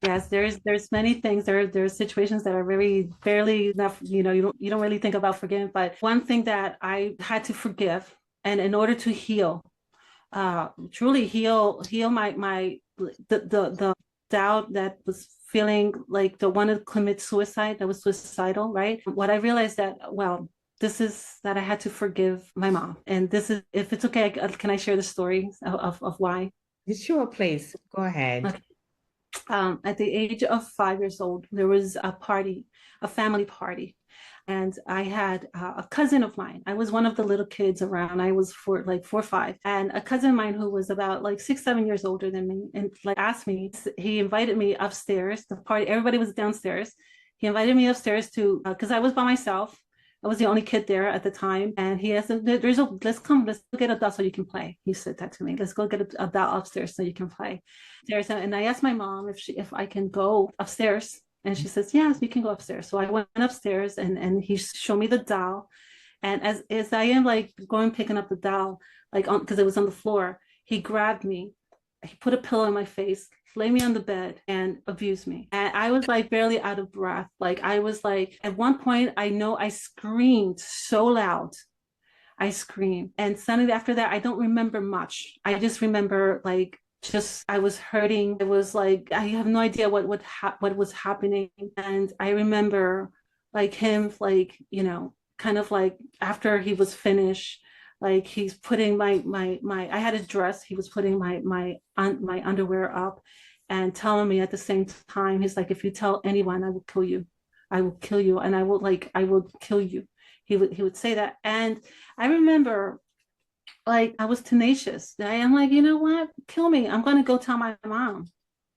Yes, there's many things. There's situations that are very barely enough. You don't really think about forgiving. But one thing that I had to forgive, and in order to heal, truly heal my the doubt that was feeling like the one to commit suicide, that was suicidal, right? What I realized that, well, this is that I had to forgive my mom, and this is, if it's okay, can I share the story of why? Sure, please go ahead. Okay. At the age of 5 years old, there was a party, a family party. And I had a cousin of mine. I was one of the little kids around. I was like 4 or 5. And a cousin of mine who was about like 6, 7 years older than me, and like asked me, he invited me upstairs. The party, everybody was downstairs. He invited me upstairs to, because I was by myself. I was the only kid there at the time. And he asked, let's let's go get a doll so you can play. He said that to me. Let's go get a doll upstairs so you can play. And I asked my mom if I can go upstairs, and she says yes, we can go upstairs. So I went upstairs, and he showed me the doll. And as I am like going picking up the doll, like on, because it was on the floor, he grabbed me, he put a pillow in my face, laid me on the bed, and abused me. And I was like barely out of breath. Like I was like, at one point, I know I screamed so loud. I screamed. And suddenly after that, I don't remember much. I just remember like just I was hurting. It was like I have no idea what was happening. And I remember like him like, kind of like after he was finished, like he's putting my I had a dress, he was putting my underwear up and telling me at the same time, he's like, if you tell anyone, I will kill you. I will kill you, and I will kill you. He would say that. And I remember like I was tenacious. I am like, you know what? Kill me. I'm going to go tell my mom.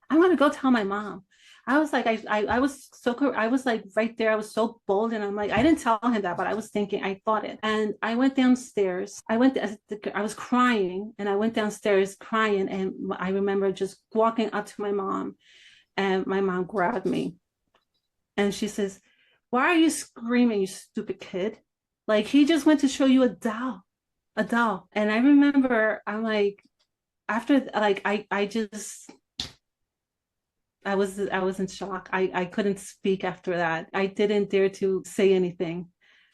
I'm going to go tell my mom. I was like, I was so, I was like right there. I was so bold. And I'm like, I didn't tell him that, but I was thinking, I thought it. And I went downstairs. I was crying and I went downstairs crying. And I remember just walking up to my mom, and my mom grabbed me and she says, "Why are you screaming, you stupid kid? Like, he just went to show you a doll, a doll." And I remember, I'm like, after, like, I just, I was in shock. I couldn't speak after that. I didn't dare to say anything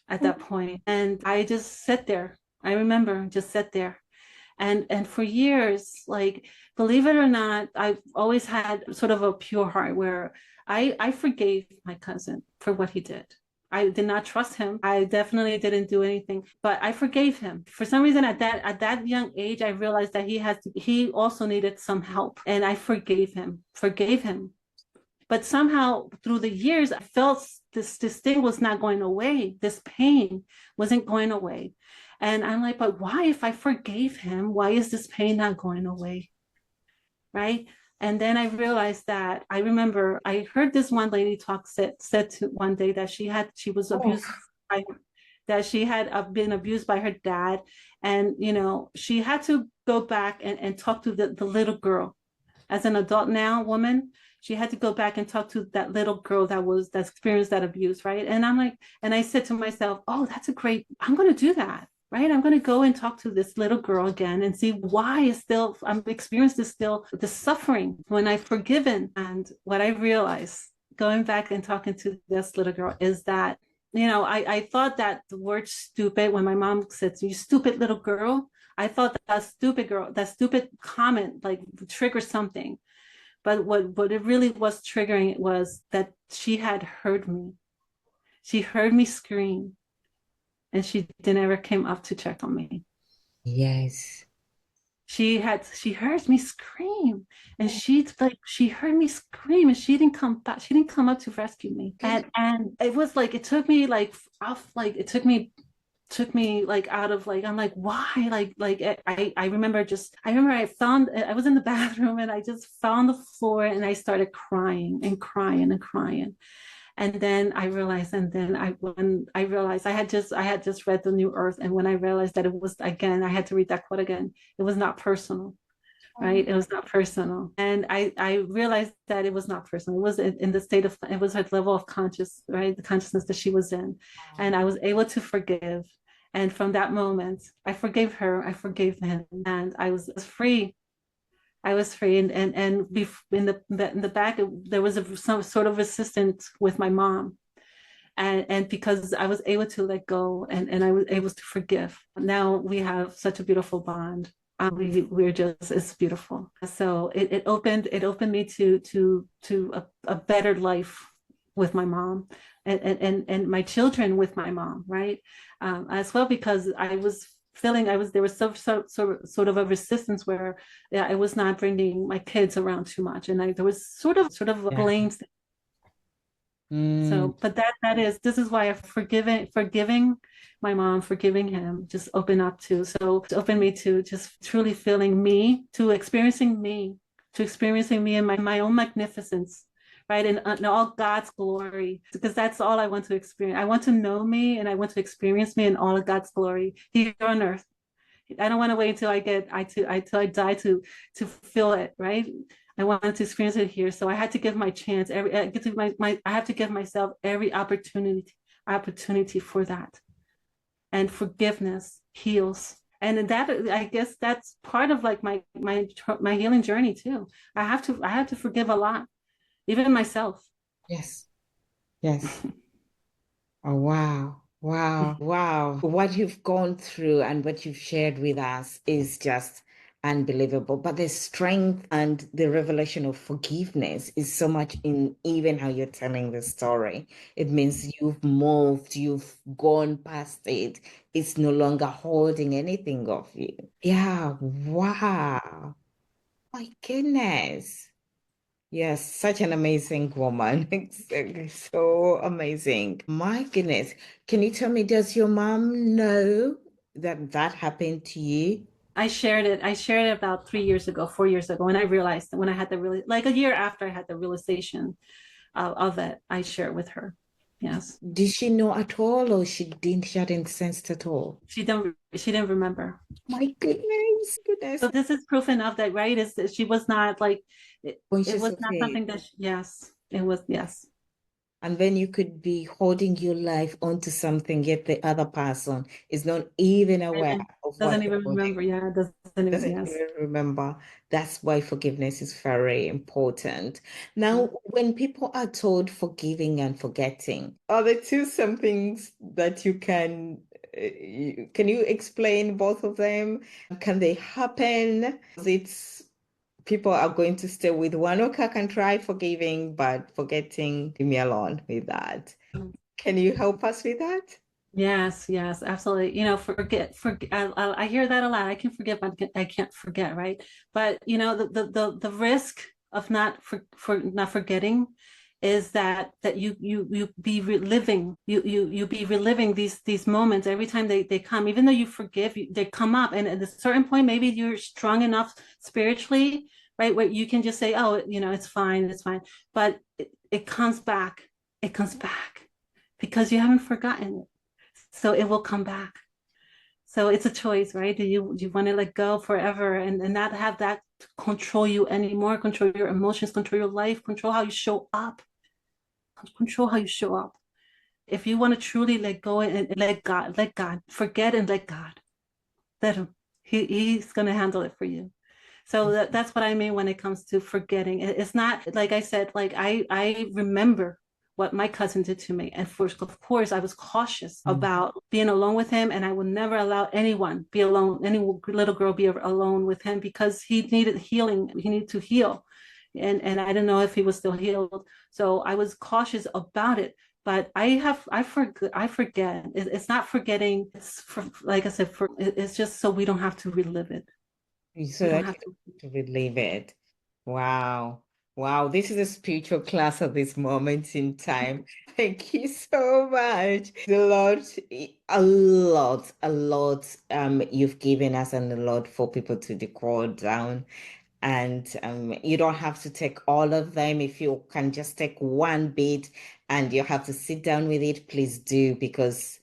at that point. And I just sat there. I remember just sat there. And for years, like, believe it or not, I've always had sort of a pure heart where I forgave my cousin for what he did. I did not trust him. I definitely didn't do anything, but I forgave him. For some reason, at that young age, I realized that he also needed some help, and I forgave him. But somehow through the years, I felt this thing was not going away. This pain wasn't going away. And I'm like, but why, if I forgave him, why is this pain not going away? Right. And then I realized that, I remember I heard this one lady said to one day that she was Oh, abused by, that she had been abused by her dad. And, you know, she had to go back and talk to the little girl. As an adult now woman, she had to go back and talk to that little girl that experienced that abuse, right? And I'm like, and I said to myself, oh, I'm going to do that, right? I'm going to go and talk to this little girl again and see why is still I'm experiencing still the suffering when I've forgiven. And what I realized going back and talking to this little girl is that, you know, I thought that the word stupid, when my mom said, "You stupid little girl," I thought that stupid comment like triggered something. But what it really was triggering was that she had heard me. She heard me scream, and she never came up to check on me. yes. She heard me scream, and she heard me scream, and she didn't come back. She didn't come up to rescue me. And it was like it took me like off, like it took me like out of, like, I'm like, why, I remember I was in the bathroom and I just found the floor and I started crying and crying and crying. And then I realized, and then I when I realized I had just read the New Earth, and when I realized that it was, again, I had to read that quote again, it was not personal, right? It was not personal. And I realized that it was not personal. It was in the state of, it was her level of conscious, right? The consciousness that she was in. And I was able to forgive. And from that moment, I forgave her, I forgave him, and I was free. I was free. And in the back, there was some sort of resistance with my mom. And because I was able to let go, and I was able to forgive. Now we have such a beautiful bond. We're just, it's beautiful. So it opened me to a better life with my mom, and my children with my mom, right? As well, because I was feeling, there was sort of a resistance where, yeah, I was not bringing my kids around too much, and there was sort of a Yeah. blame. Mm, So, but this is why forgiving my mom, forgiving him, just open up to, so it opened me to just truly feeling me, to experiencing me in my own magnificence, right? In all God's glory, because that's all I want to experience. I want to know me, and I want to experience me in all of God's glory here on earth. I don't want to wait until till I die to feel it, right? I wanted to experience it here. So I had to give my chance, I have to give myself every opportunity for that. And forgiveness heals. And that, I guess that's part of like my healing journey too. I have to forgive a lot, even myself. yes. Yes. Oh, wow. Wow. Wow. What you've gone through and what you've shared with us is just unbelievable. But the strength and the revelation of forgiveness is so much in even how you're telling the story. It means you've moved, you've gone past it. It's no longer holding anything of you. Yeah. Wow. My goodness. Yes, such an amazing woman. So amazing. My goodness. Can you tell me, does your mom know that that happened to you? I shared it about 3 years ago, 4 years ago, when I realized, when I had the really, like a year after I had the realization of it, I shared with her. Yes. Did she know at all, or she hadn't sensed at all? She didn't remember. My goodness, So goodness. this is proof enough that, right, is that she was not like, it Conscious was of not it. something that yes, it was, yes. And then you could be holding your life onto something, yet the other person is not even aware And of doesn't what you're even holding. remember. Yeah, doesn't even, Doesn't yes. even remember. That's why forgiveness is very important. Now, when people are told forgiving and forgetting, are the two some things that can you explain both of them? Can they happen? It's people are going to stay with one. Okay, I can try forgiving, but forgetting, leave me alone with that. Can you help us with that? Yes, yes, absolutely. You know, forget. I hear that a lot. I can forget, but I can't forget, right? But you know, the risk of not forgetting is that you be reliving you be reliving these moments every time they come. Even though you forgive, they come up, and at a certain point, maybe you're strong enough spiritually, right, where you can just say, "Oh, you know, it's fine, it's fine," but it comes back. It comes back because you haven't forgotten it, so it will come back. So it's a choice, right? Do you want to let go forever and not have that control you anymore, control your emotions, control your life, control how you show up, control how you show up. If you want to truly let go and let God, forget and let God, let him. He's gonna handle it for you. So that's what I mean when it comes to forgetting. It's not, like I said, like I remember what my cousin did to me. And first, of course, I was cautious Mm. about being alone with him, and I would never allow anyone be alone, any little girl be alone with him, because he needed healing. He needed to heal, and I didn't know if he was still healed. So I was cautious about it. But I forget. It's not forgetting. It's like I said, it's just so we don't have to relive it. So We don't that you have to. don't have to relive it. Wow. Wow. This is a spiritual class at this moment in time. Thank you so much. A lot you've given us and a lot for people to decode down. And you don't have to take all of them. If you can just take one bit and you have to sit down with it, please do, because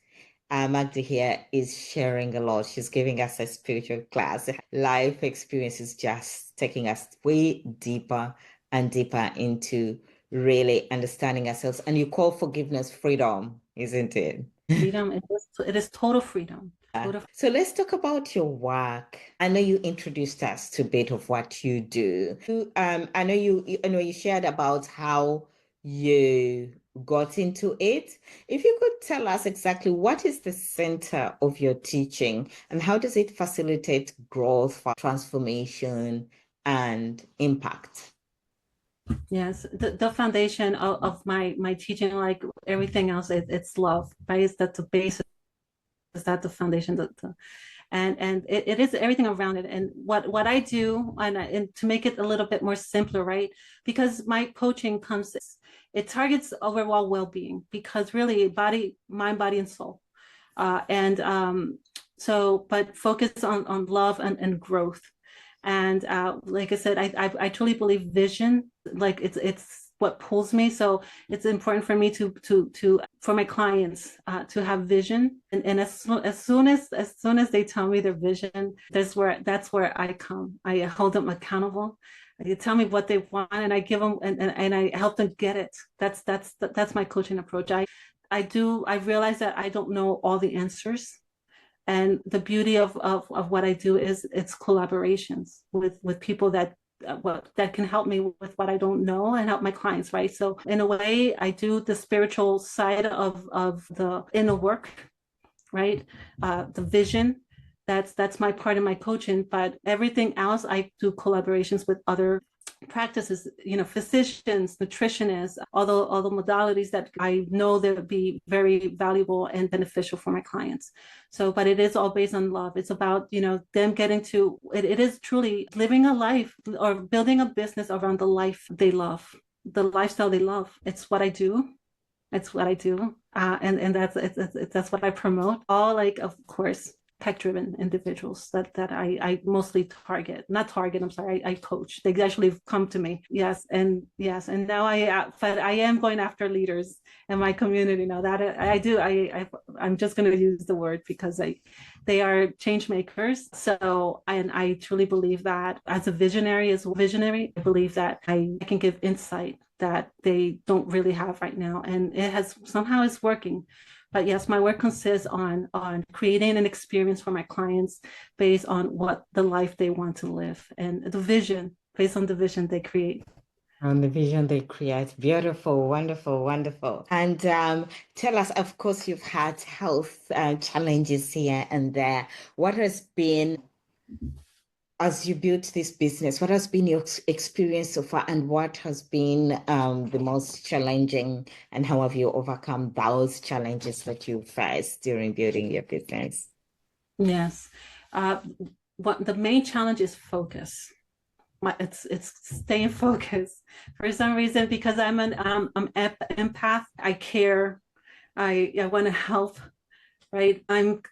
Magda here is sharing a lot. She's giving us a spiritual class. Life experience is just taking us way deeper and deeper into really understanding ourselves. And you call forgiveness freedom, isn't it? Freedom. It is total freedom. Total. So let's talk about your work. I know you introduced us to a bit of what you do. I know you shared about how you got into it. If you could tell us exactly what is the center of your teaching and how does it facilitate growth, for transformation, and impact? Yes. The foundation of my teaching, like everything else, it's love, right? Is that the basis? Is that the foundation? And it is everything around it. And what I do, and to make it a little bit more simpler, right? Because my coaching comes, it targets overall well-being, because really body, mind, body, and soul. And so, but focus on love and growth. And like I said, I truly believe vision, like it's what pulls me. So it's important for me to for my clients to have vision. And as soon as they tell me their vision, that's where I come. I hold them accountable. They tell me what they want, and I give them, and I help them get it. That's my coaching approach. I realize that I don't know all the answers. And the beauty of what I do is it's collaborations with people that can help me with what I don't know and help my clients, right? So in a way, I do the spiritual side of the inner work, right? The vision. That's my part of my coaching, but everything else I do collaborations with other practices, physicians, nutritionists, all the modalities that I know that would be very valuable and beneficial for my clients. So, but it is all based on love. It's about, them getting to it is truly living a life or building a business around the life they love, the lifestyle they love. It's what I do. It's what I do, and that's what I promote. All, like, of course, tech-driven individuals that I mostly target, not target, I'm sorry, I coach. They actually come to me. Yes. And yes. And now but I am going after leaders in my community now. That I do. I'm just going to use the word because they are change makers. So, and I truly believe that as a visionary, I believe that I can give insight that they don't really have right now. And it has somehow is working. But yes, my work consists on creating an experience for my clients based on what the life they want to live and the vision, based on the vision they create. And the vision they create. Beautiful, wonderful, wonderful. And tell us, of course, you've had health challenges here and there. What has been, as you built this business, what has been your experience so far, and what has been the most challenging, and how have you overcome those challenges that you faced during building your business? Yes. What the main challenge is focus. It's staying focused for some reason because I'm an empath. I care. I want to help. Right. I'm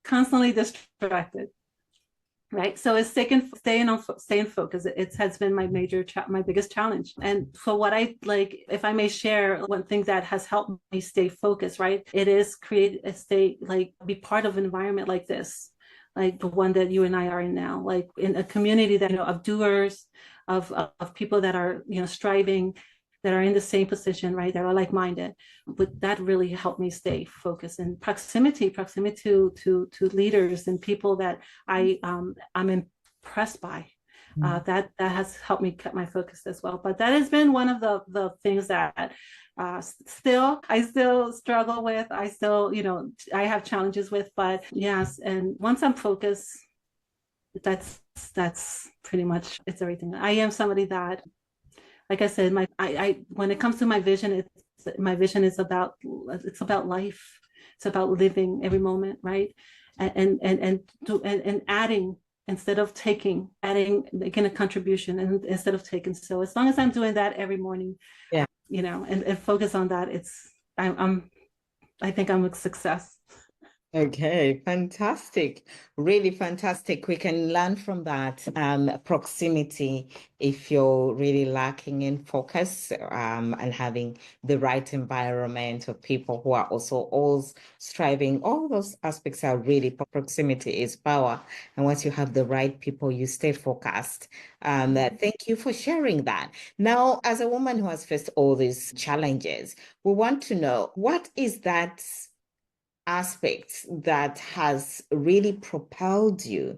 constantly distracted. Right. So it's staying focused. It has been my my biggest challenge. And so what I like, if I may share one thing that has helped me stay focused, right? It is be part of an environment like this, like the one that you and I are in now, like in a community that, of doers, of people that are, striving, that are in the same position, right? That are like-minded. But that really helped me stay focused, and proximity to leaders and people that I'm impressed by. That has helped me keep my focus as well. But that has been one of the things that I still struggle with. I still, I have challenges with, but yes. And once I'm focused, that's pretty much, it's everything. I am somebody that, like I said, I when it comes to my vision, my vision is it's about life. It's about living every moment, right? And adding instead of taking, making a contribution and instead of taking. So as long as I'm doing that every morning, Yeah. And focus on that, I think I'm a success. Okay, fantastic. Really fantastic. We can learn from that proximity if you're really lacking in focus and having the right environment of people who are also all striving. All those aspects are really, proximity is power. And once you have the right people, you stay focused. Thank you for sharing that. Now, as a woman who has faced all these challenges, we want to know, what is that aspect that has really propelled you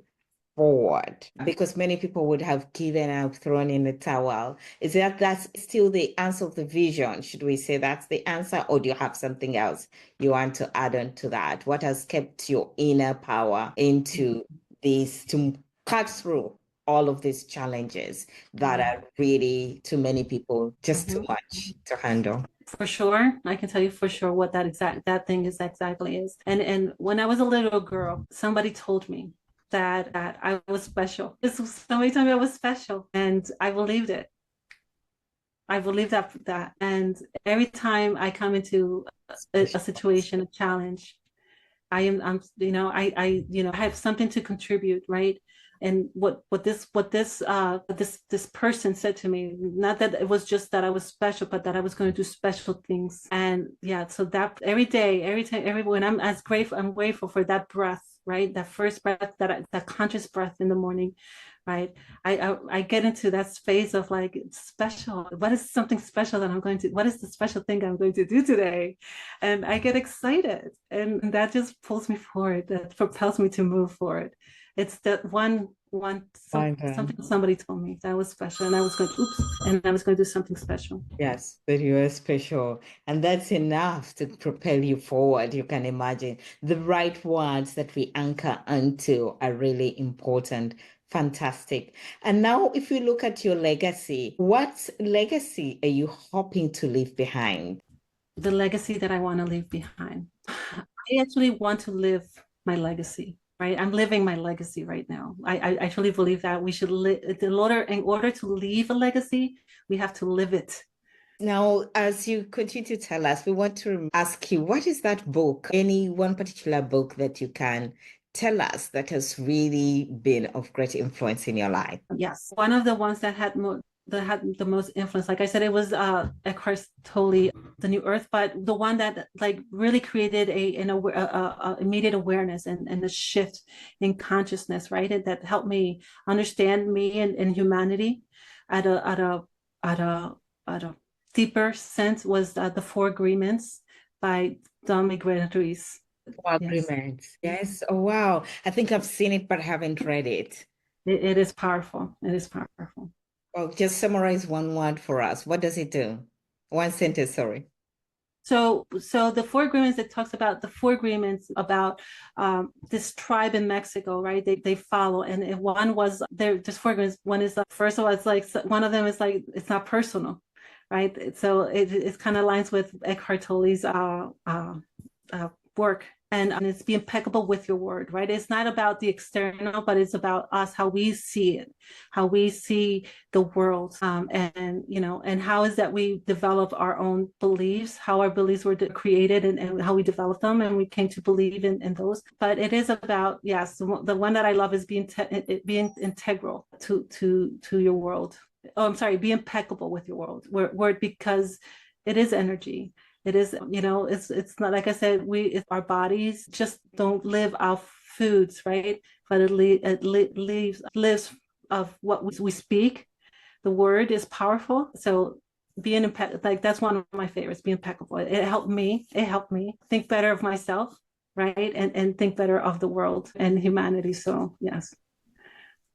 forward? Because many people would have given up, thrown in the towel. Is that's still the answer of the vision? Should we say that's the answer, or do you have something else you want to add on to that? What has kept your inner power into this to cut through all of these challenges that are really, too many people, just too much to handle? For sure, I can tell you for sure what that thing is exactly is. And when I was a little girl, somebody told me that I was special. Somebody told me I was special, and I believed it. I believed that. And every time I come into a situation, a challenge, I have something to contribute, right? And this person said to me, not that it was just that I was special, but that I was going to do special things. And yeah, so that every day, when I'm grateful for that breath, right? That first breath, that conscious breath in the morning, right? I get into that space of like, it's special. What is something special that what is the special thing I'm going to do today? And I get excited, and that just pulls me forward, that propels me to move forward. It's that something somebody told me that was special, and I was going to do something special. Yes, that you are special. And that's enough to propel you forward. You can imagine the right words that we anchor onto are really important. Fantastic. And now, if you look at your legacy, what legacy are you hoping to leave behind? The legacy that I want to leave behind. I actually want to live my legacy. Right, I'm living my legacy right now. I truly believe that we should live in order to leave a legacy, we have to live it. Now, as you continue to tell us, we want to ask you, what is that book? Any one particular book that you can tell us that has really been of great influence in your life? Yes, one of the ones that had the most influence. Like I said, it was Eckhart Tolle, The New Earth, but the one that like really created a immediate awareness and a shift in consciousness, right? That helped me understand me and humanity at a deeper sense was The Four Agreements by Don Miguel Ruiz. Yes. Agreements. Yes. Oh, wow. I think I've seen it, but haven't read it. It is powerful. It is powerful. Well, just summarize one word for us. What does it do? One sentence, sorry. So the four agreements, it talks about the four agreements about this tribe in Mexico, right? They follow, and one was there. There's four agreements. One is first of all, it's like one of them is like it's not personal, right? So it kind of aligns with Eckhart Tolle's work, and it's be impeccable with your word, right? It's not about the external, but it's about us, how we see it, how we see the world, and and how is that we develop our own beliefs, how our beliefs were created, and how we developed them, and we came to believe in those. But it is about, yes, the one that I love is being integral to your world. Oh, I'm sorry, be impeccable with your word, because it is energy. It is, it's not, like I said, our bodies just don't live off foods, right? But lives of what we speak. The word is powerful. So being like, that's one of my favorites, be impeccable. It helped me. It helped me think better of myself, right? And think better of the world and humanity. So yes.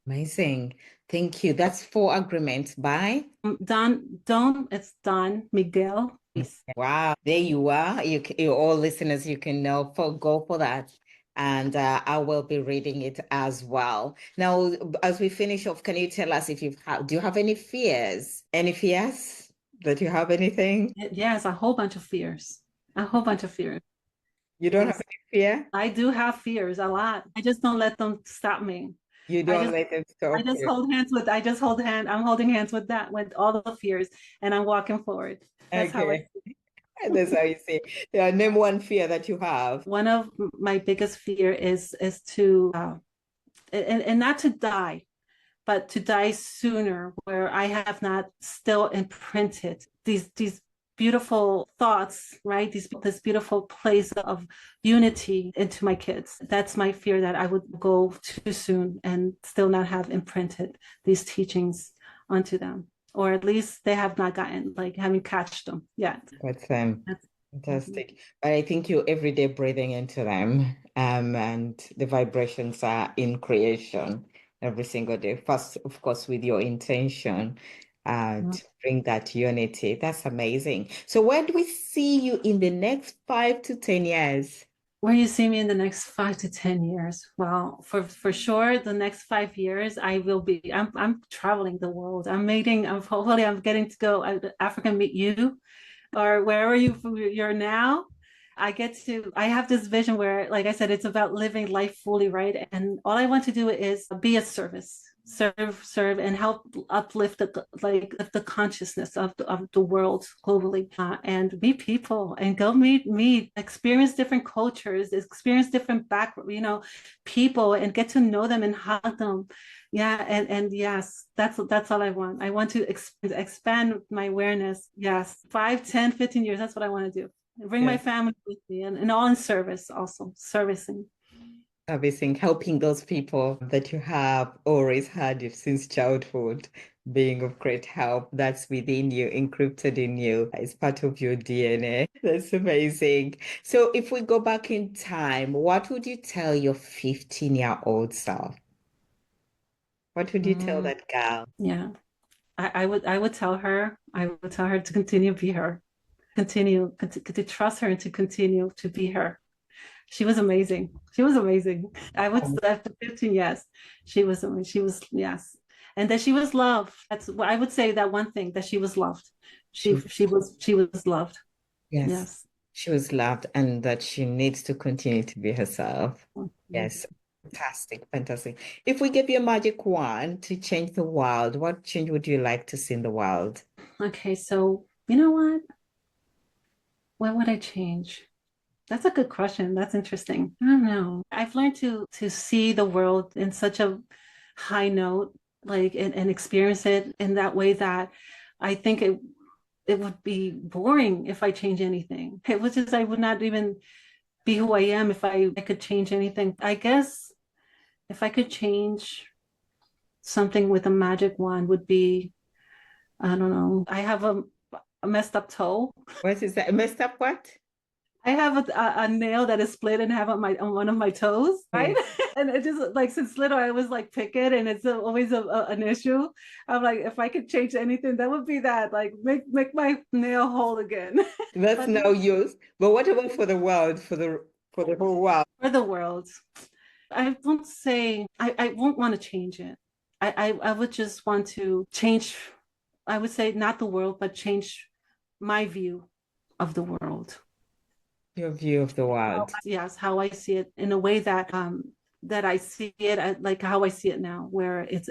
Amazing. Thank you. That's Four Agreements by It's Don Miguel. Wow. There you are. You all listeners, you can know go for that. And I will be reading it as well. Now, as we finish off, can you tell us if do you have any fears? Any fears that you have anything? Yes, a whole bunch of fears. A whole bunch of fears. You don't have Yes, any fear? I do have fears a lot. I just don't let them stop me. You I don't just let them I stop just you. hold hands with I just hold hand I'm holding hands with that, with all the fears, and I'm walking forward. That's how I Okay. That's how you say. Yeah, name one fear that you have. One of my biggest fear is to and not to die, but to die sooner, where I have not still imprinted these beautiful thoughts, right? This beautiful place of unity into my kids. That's my fear, that I would go too soon and still not have imprinted these teachings onto them, or at least they have not gotten, like, haven't catched them yet. That's Mhm. fantastic. But I think you're every day breathing into them. And the vibrations are in creation every single day. First, of course, with your intention to bring that unity. That's amazing. So where do we see you in the next 5 to 10 years? Where you see me in the next 5 to 10 years? Well, for sure, the next 5 years, I will be. I'm traveling the world. I'm meeting. Hopefully I'm getting to go to Africa and meet you, or wherever you're now. I have this vision where, like I said, it's about living life fully, right? And all I want to do is be of service, serve, and help uplift the consciousness of the world globally, and meet people, and go meet, experience different cultures, experience different background, people, and get to know them and hug them. Yeah, and yes, that's all I want. I want to expand my awareness. Yes, 5, 10, 15 years. That's what I want to do. Bring my Yes. family with me, and all in service, also servicing. Servicing, helping those people that you have always had it since childhood, being of great help. That's within you, encrypted in you. It's part of your DNA. That's amazing. So if we go back in time, what would you tell your 15-year-old self? What would you tell Mm, that girl? yeah, I would tell her to continue to be her, to trust her, and to continue to be her. She was amazing. She was amazing. I would Um, After 15 years, she was amazing. She was, yes, and that she was loved. That's what I would say. That one thing, that she was loved. she, She was loved. yes, Yes. she was loved and that she needs to continue to be herself. Mhm. Yes. Fantastic, fantastic. If we give you a magic wand to change the world, what change would you like to see in the world? Okay, so You know what would I change? That's a good question. That's interesting. I don't know. I've learned to see the world in such a high note, like and experience it in that way that I think it would be boring if I change anything. It was just I would not even be who I am if I could change anything. I guess if I could change something with a magic wand would be, I don't know. I have a messed up toe. What is that? Messed up what? I have a nail that is split in half on one of my toes, right? Mm. And it just like since little I was like pick it, and it's always an issue. I'm like, if I could change anything, that would be that. Like make my nail whole again. That's But no use. But what about for the world, for the whole world? for the world, I won't say I won't want to change it. I would just want to change. I would say not the world, but change my view of the world. Your view of the world. Yes, how I see it in a way that I see it like how I see it now, where it's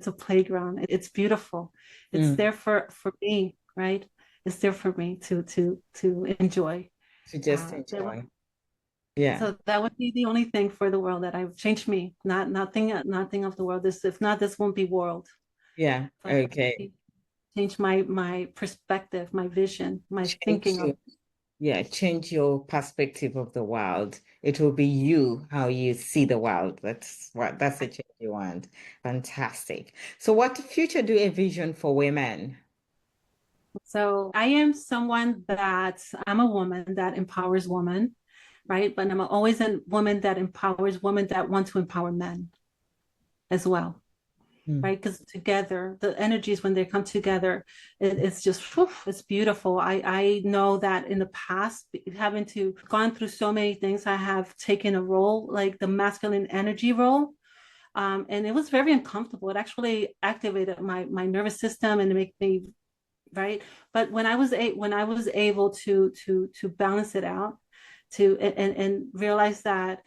a playground. It's beautiful. It's Mm. there for me, right? It's there for me to enjoy. To just enjoy. Yeah. So that would be the only thing for the world that I've changed me. Nothing of the world. This if not, this won't be world. Yeah. But Okay. change my perspective, my vision, my Change thinking of. your, yeah, change your perspective of the world. It will be you, how you see the world. That's the change you want. Fantastic. So what future do you envision for women? So I am someone that I'm a woman that empowers women, right? But I'm always a woman that empowers women that want to empower men as well, Mm. right? Because together, the energies when they come together, it's just whew, it's beautiful. I know that in the past, having to gone through so many things, I have taken a role like the masculine energy role. And it was very uncomfortable. It actually activated my nervous system and make me right. But when I was able to balance it out, to and realize that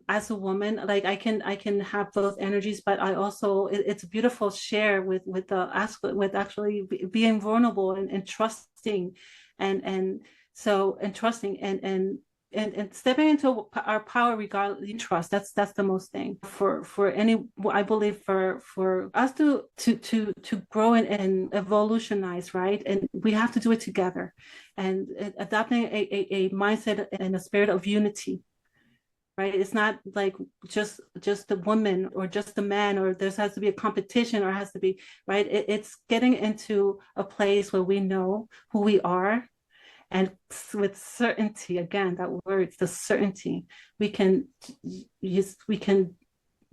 as a woman, like I can have both energies, but I also it's a beautiful share with the aspect with actually being vulnerable and trusting, and so and trusting and stepping into our power regardless trust that's the most thing for any I believe for us to grow and evolutionize, right? And we have to do it together and adopting a mindset and a spirit of unity, right? It's not like just the woman or just the man or there has to be a competition or has to be right. It's getting into a place where we know who we are and with certainty, again that word, the certainty, we can we can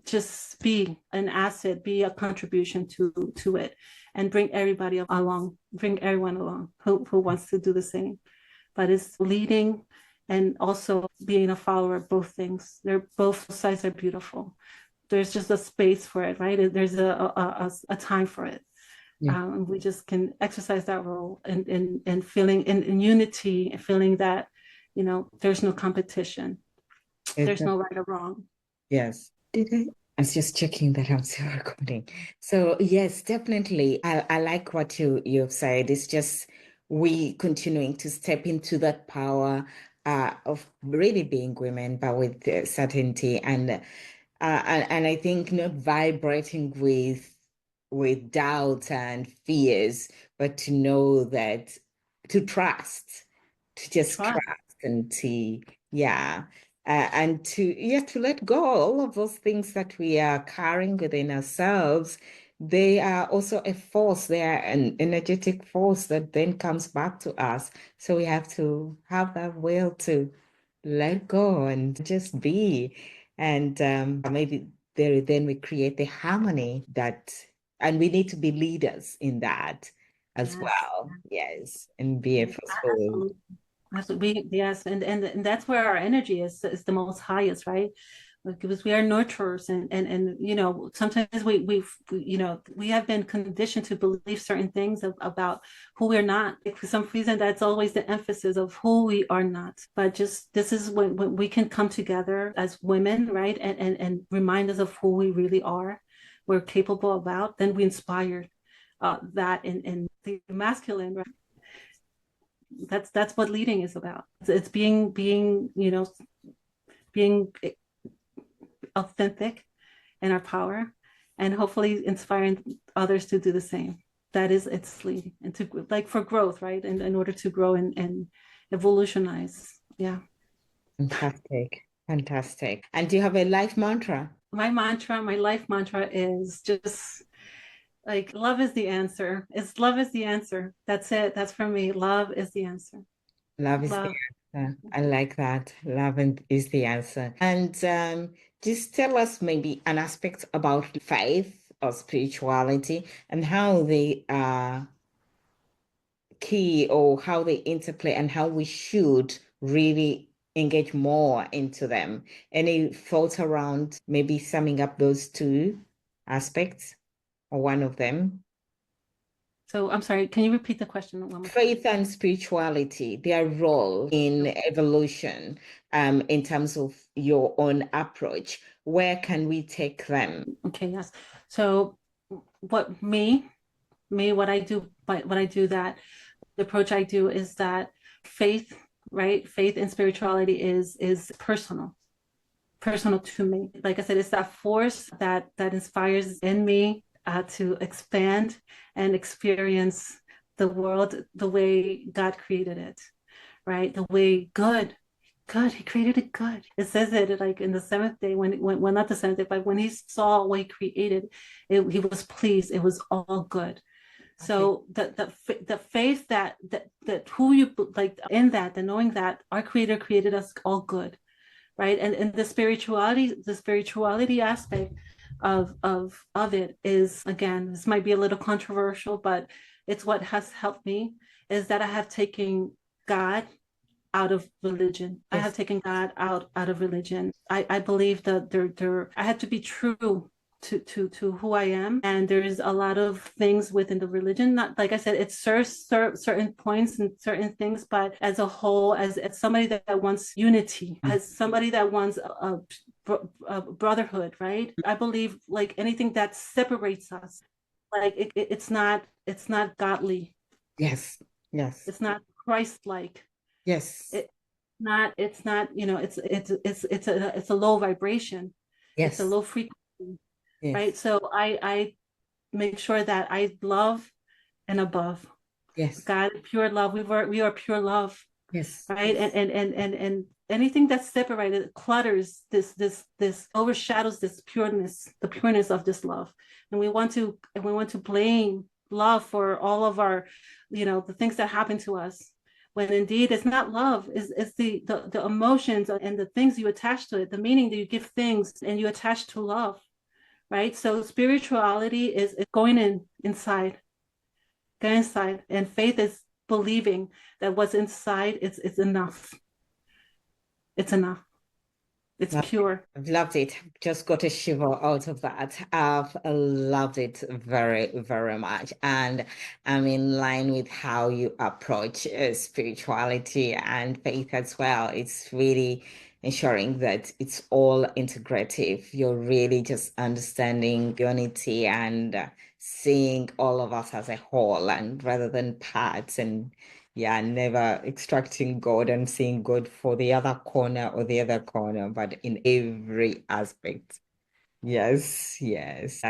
just be an asset, be a contribution to it, and bring everybody along, bring everyone along who wants to do the same. But it's leading and also being a follower of both things. They're both sides are beautiful. There's just a space for it, right? There's a time for it. Yeah. We just can exercise that role and feeling in unity and feeling that, there's no competition. There's no right or wrong. Yes. Did I? I was just checking that I'm still recording. So yes, definitely. I like what you've said. It's just we continuing to step into that power of really being women, but with certainty and I think not vibrating with doubt and fears, but to know that to trust, to just Trust. trust and to yeah, and to let go all of those things that we are carrying within ourselves. They are also a force. They are an energetic force that then comes back to us. So we have to have that will to let go and just be. And maybe there then we create the harmony that, and we need to be leaders in that as Yes. well. Yes, and be a forceful. Absolutely. Absolutely. Yes. And that's where our energy is the most highest, right? Because we are nurturers and sometimes we have been conditioned to believe certain things about who we're not. For some reason that's always the emphasis of who we are not, but just this is when we can come together as women, right? And remind us of who we really are, we're capable about, then we inspire that in the masculine, right? That's what leading is about. It's being being authentic in our power, and hopefully inspiring others to do the same. That is its leading, and to like for growth, right? And in order to grow and evolutionize. Yeah. Fantastic. Fantastic. And do you have a life mantra? My life mantra is just like love is the answer. It's love is the answer. That's it. That's for me. Love is the answer. Love is the Love. answer. I like that. Is the answer. And just tell us maybe an aspect about faith or spirituality and how they are key or how they interplay and how we should really engage more into them. Any thoughts around maybe summing up those two aspects or one of them? So I'm sorry, can you repeat the question one more time? Faith and spirituality, their role in evolution, in terms of your own approach, where can we take them? Okay, yes. So what what I do, what I do that the approach I do is that faith, right? Faith and spirituality is personal to me. Like I said, it's that force that inspires in me to expand and experience the world the way God created it, right? The way good. He created it good. It says it like in the seventh day when well not the seventh day, but when he saw what he created, he was pleased. It was all good. Okay. So the faith that who you like in that, the knowing that our Creator created us all good, right? And the spirituality aspect of it is, again, this might be a little controversial, but it's what has helped me is that I have taken God out of religion. I have Yes. taken God out of religion. I believe that I had to be true to who I am. And there's a lot of things within the religion. Not like I said, it serves certain points and certain things, but as a whole, as somebody that wants unity, Mm. as somebody that wants a brotherhood, right? I believe like anything that separates us, like it's not godly. Yes. Yes. It's not Christ-like. Yes. It's not it's a low vibration, it's a Yes. low frequency, right? Yes. So I make sure that I love and above Yes. God, pure love. We are pure love, Yes. right? Yes. And anything that's separated clutters this overshadows this pureness, the pureness of this love. And we want to blame love for all of our, the things that happen to us, when indeed it's not love. It's the emotions and the things you attach to it, the meaning that you give things and you attach to love, right? So spirituality is going inside, and faith is believing that what's inside it's enough. It's enough. It's pure. I've loved it. Just got a shiver out of that. I've loved it very, very much. And I'm in line with how you approach spirituality and faith as well. It's really ensuring that it's all integrative. You're really just understanding unity and seeing all of us as a whole and rather than parts and yeah, never extracting God and seeing God for the other corner or the other corner, but in every aspect. Yes, yes,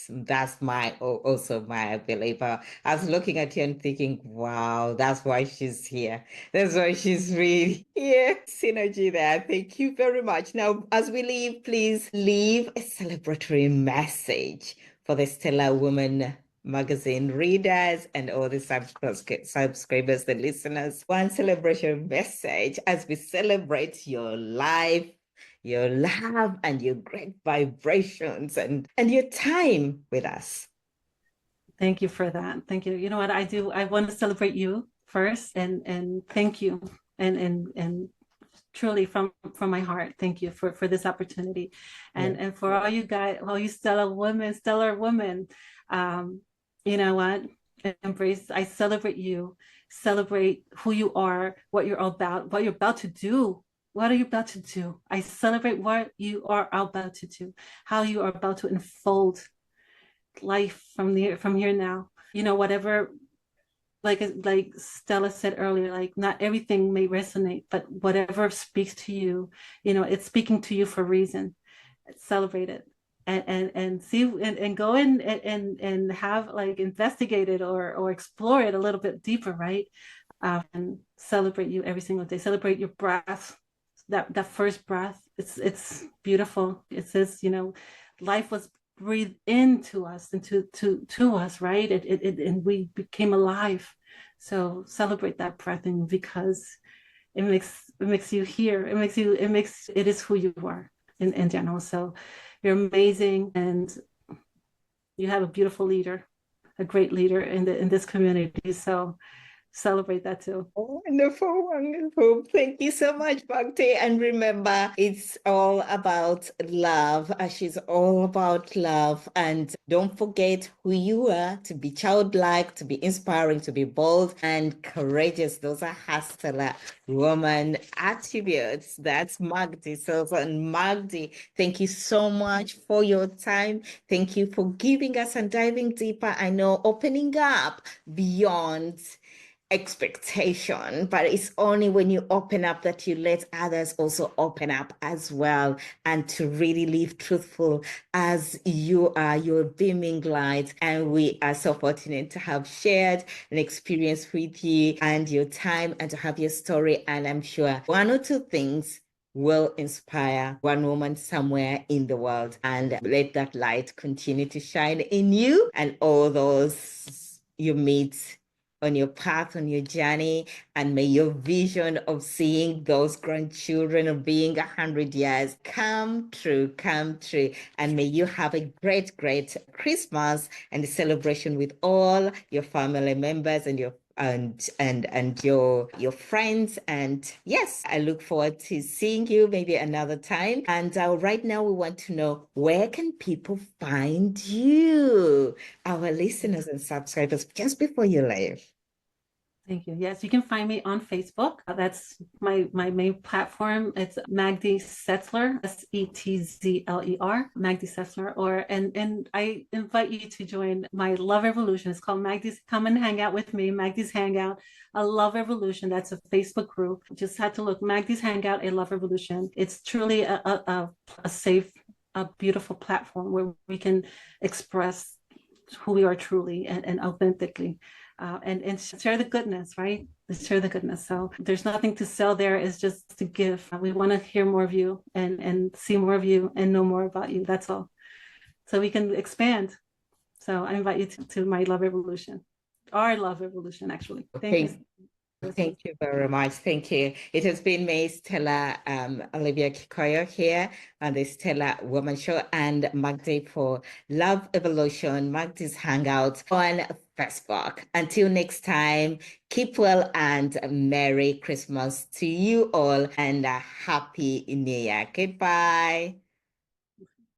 that's also my belief. I was looking at you and thinking, wow, that's why she's here. That's why she's really here. Synergy there. Thank you very much. Now, as we leave, please leave a celebratory message for the Stellar Woman magazine readers and all the subscribers, the listeners. One celebration message as we celebrate your life, your love and your great vibrations and your time with us. Thank you for that. Thank you. You know what I do? I want to celebrate you first, and thank you, and truly from my heart, thank you for this opportunity, Yeah. and for all you guys, all you stellar women. You know what? Embrace. I celebrate you. Celebrate who you are, what you're about, what you're about to do. What are you about to do? I celebrate what you are about to do, how you are about to unfold life from here now. whatever, like Stella said earlier, like not everything may resonate, but whatever speaks to you, it's speaking to you for a reason. Celebrate it. And see and go in and have like investigate it or explore it a little bit deeper, right? And celebrate you every single day. Celebrate your breath, that first breath. It's beautiful. It says, life was breathed into us, to us, right? And we became alive. So celebrate that breath, and because it makes you here. It is who you are in general. So you're amazing, and you have a beautiful leader, a great leader in this community. So celebrate that too. Wonderful, wonderful. Thank you so much, Bhakti. And remember, it's all about love. She's all about love. And don't forget who you are, to be childlike, to be inspiring, to be bold and courageous. Those are Hustler woman attributes. That's Magdy Setzler. And Magdy, thank you so much for your time. Thank you for giving us and diving deeper. I know opening up beyond expectation, but it's only when you open up that you let others also open up as well, and to really live truthful as you are, your beaming light. And we are so fortunate to have shared an experience with you and your time, and to have your story. And I'm sure one or two things will inspire one woman somewhere in the world, and let that light continue to shine in you and all those you meet on your path, on your journey. And may your vision of seeing those grandchildren of being 100 years come true, come true. And may you have a great, great Christmas and a celebration with all your family members and your friends. And yes, I look forward to seeing you maybe another time. And right now we want to know, where can people find you, our listeners and subscribers, just before you leave? Thank you. Yes, you can find me on Facebook. That's my main platform. It's Magdy Setzler, Setzler, Magdy Setzler. And I invite you to join my Love Revolution. It's called Magdy's. Come and hang out with me, Magdy's Hangout, a Love Revolution. That's a Facebook group. Just had to look Magdy's Hangout, a Love Revolution. It's truly a safe, a beautiful platform where we can express who we are truly and authentically. And share the goodness, right? Share the goodness. So there's nothing to sell there. It's just to give. We want to hear more of you and see more of you and know more about you. That's all. So we can expand. So I invite you to my Love Revolution, our Love Revolution, actually. Thank you. Thank you very much. Thank you. It has been me, Stella Olivia Kikoyo, here on the Stella Woman Show, and Magdy for Love Evolution, Magdy's Hangout on Facebook. Until next time, keep well and Merry Christmas to you all, and a Happy New Year. Goodbye.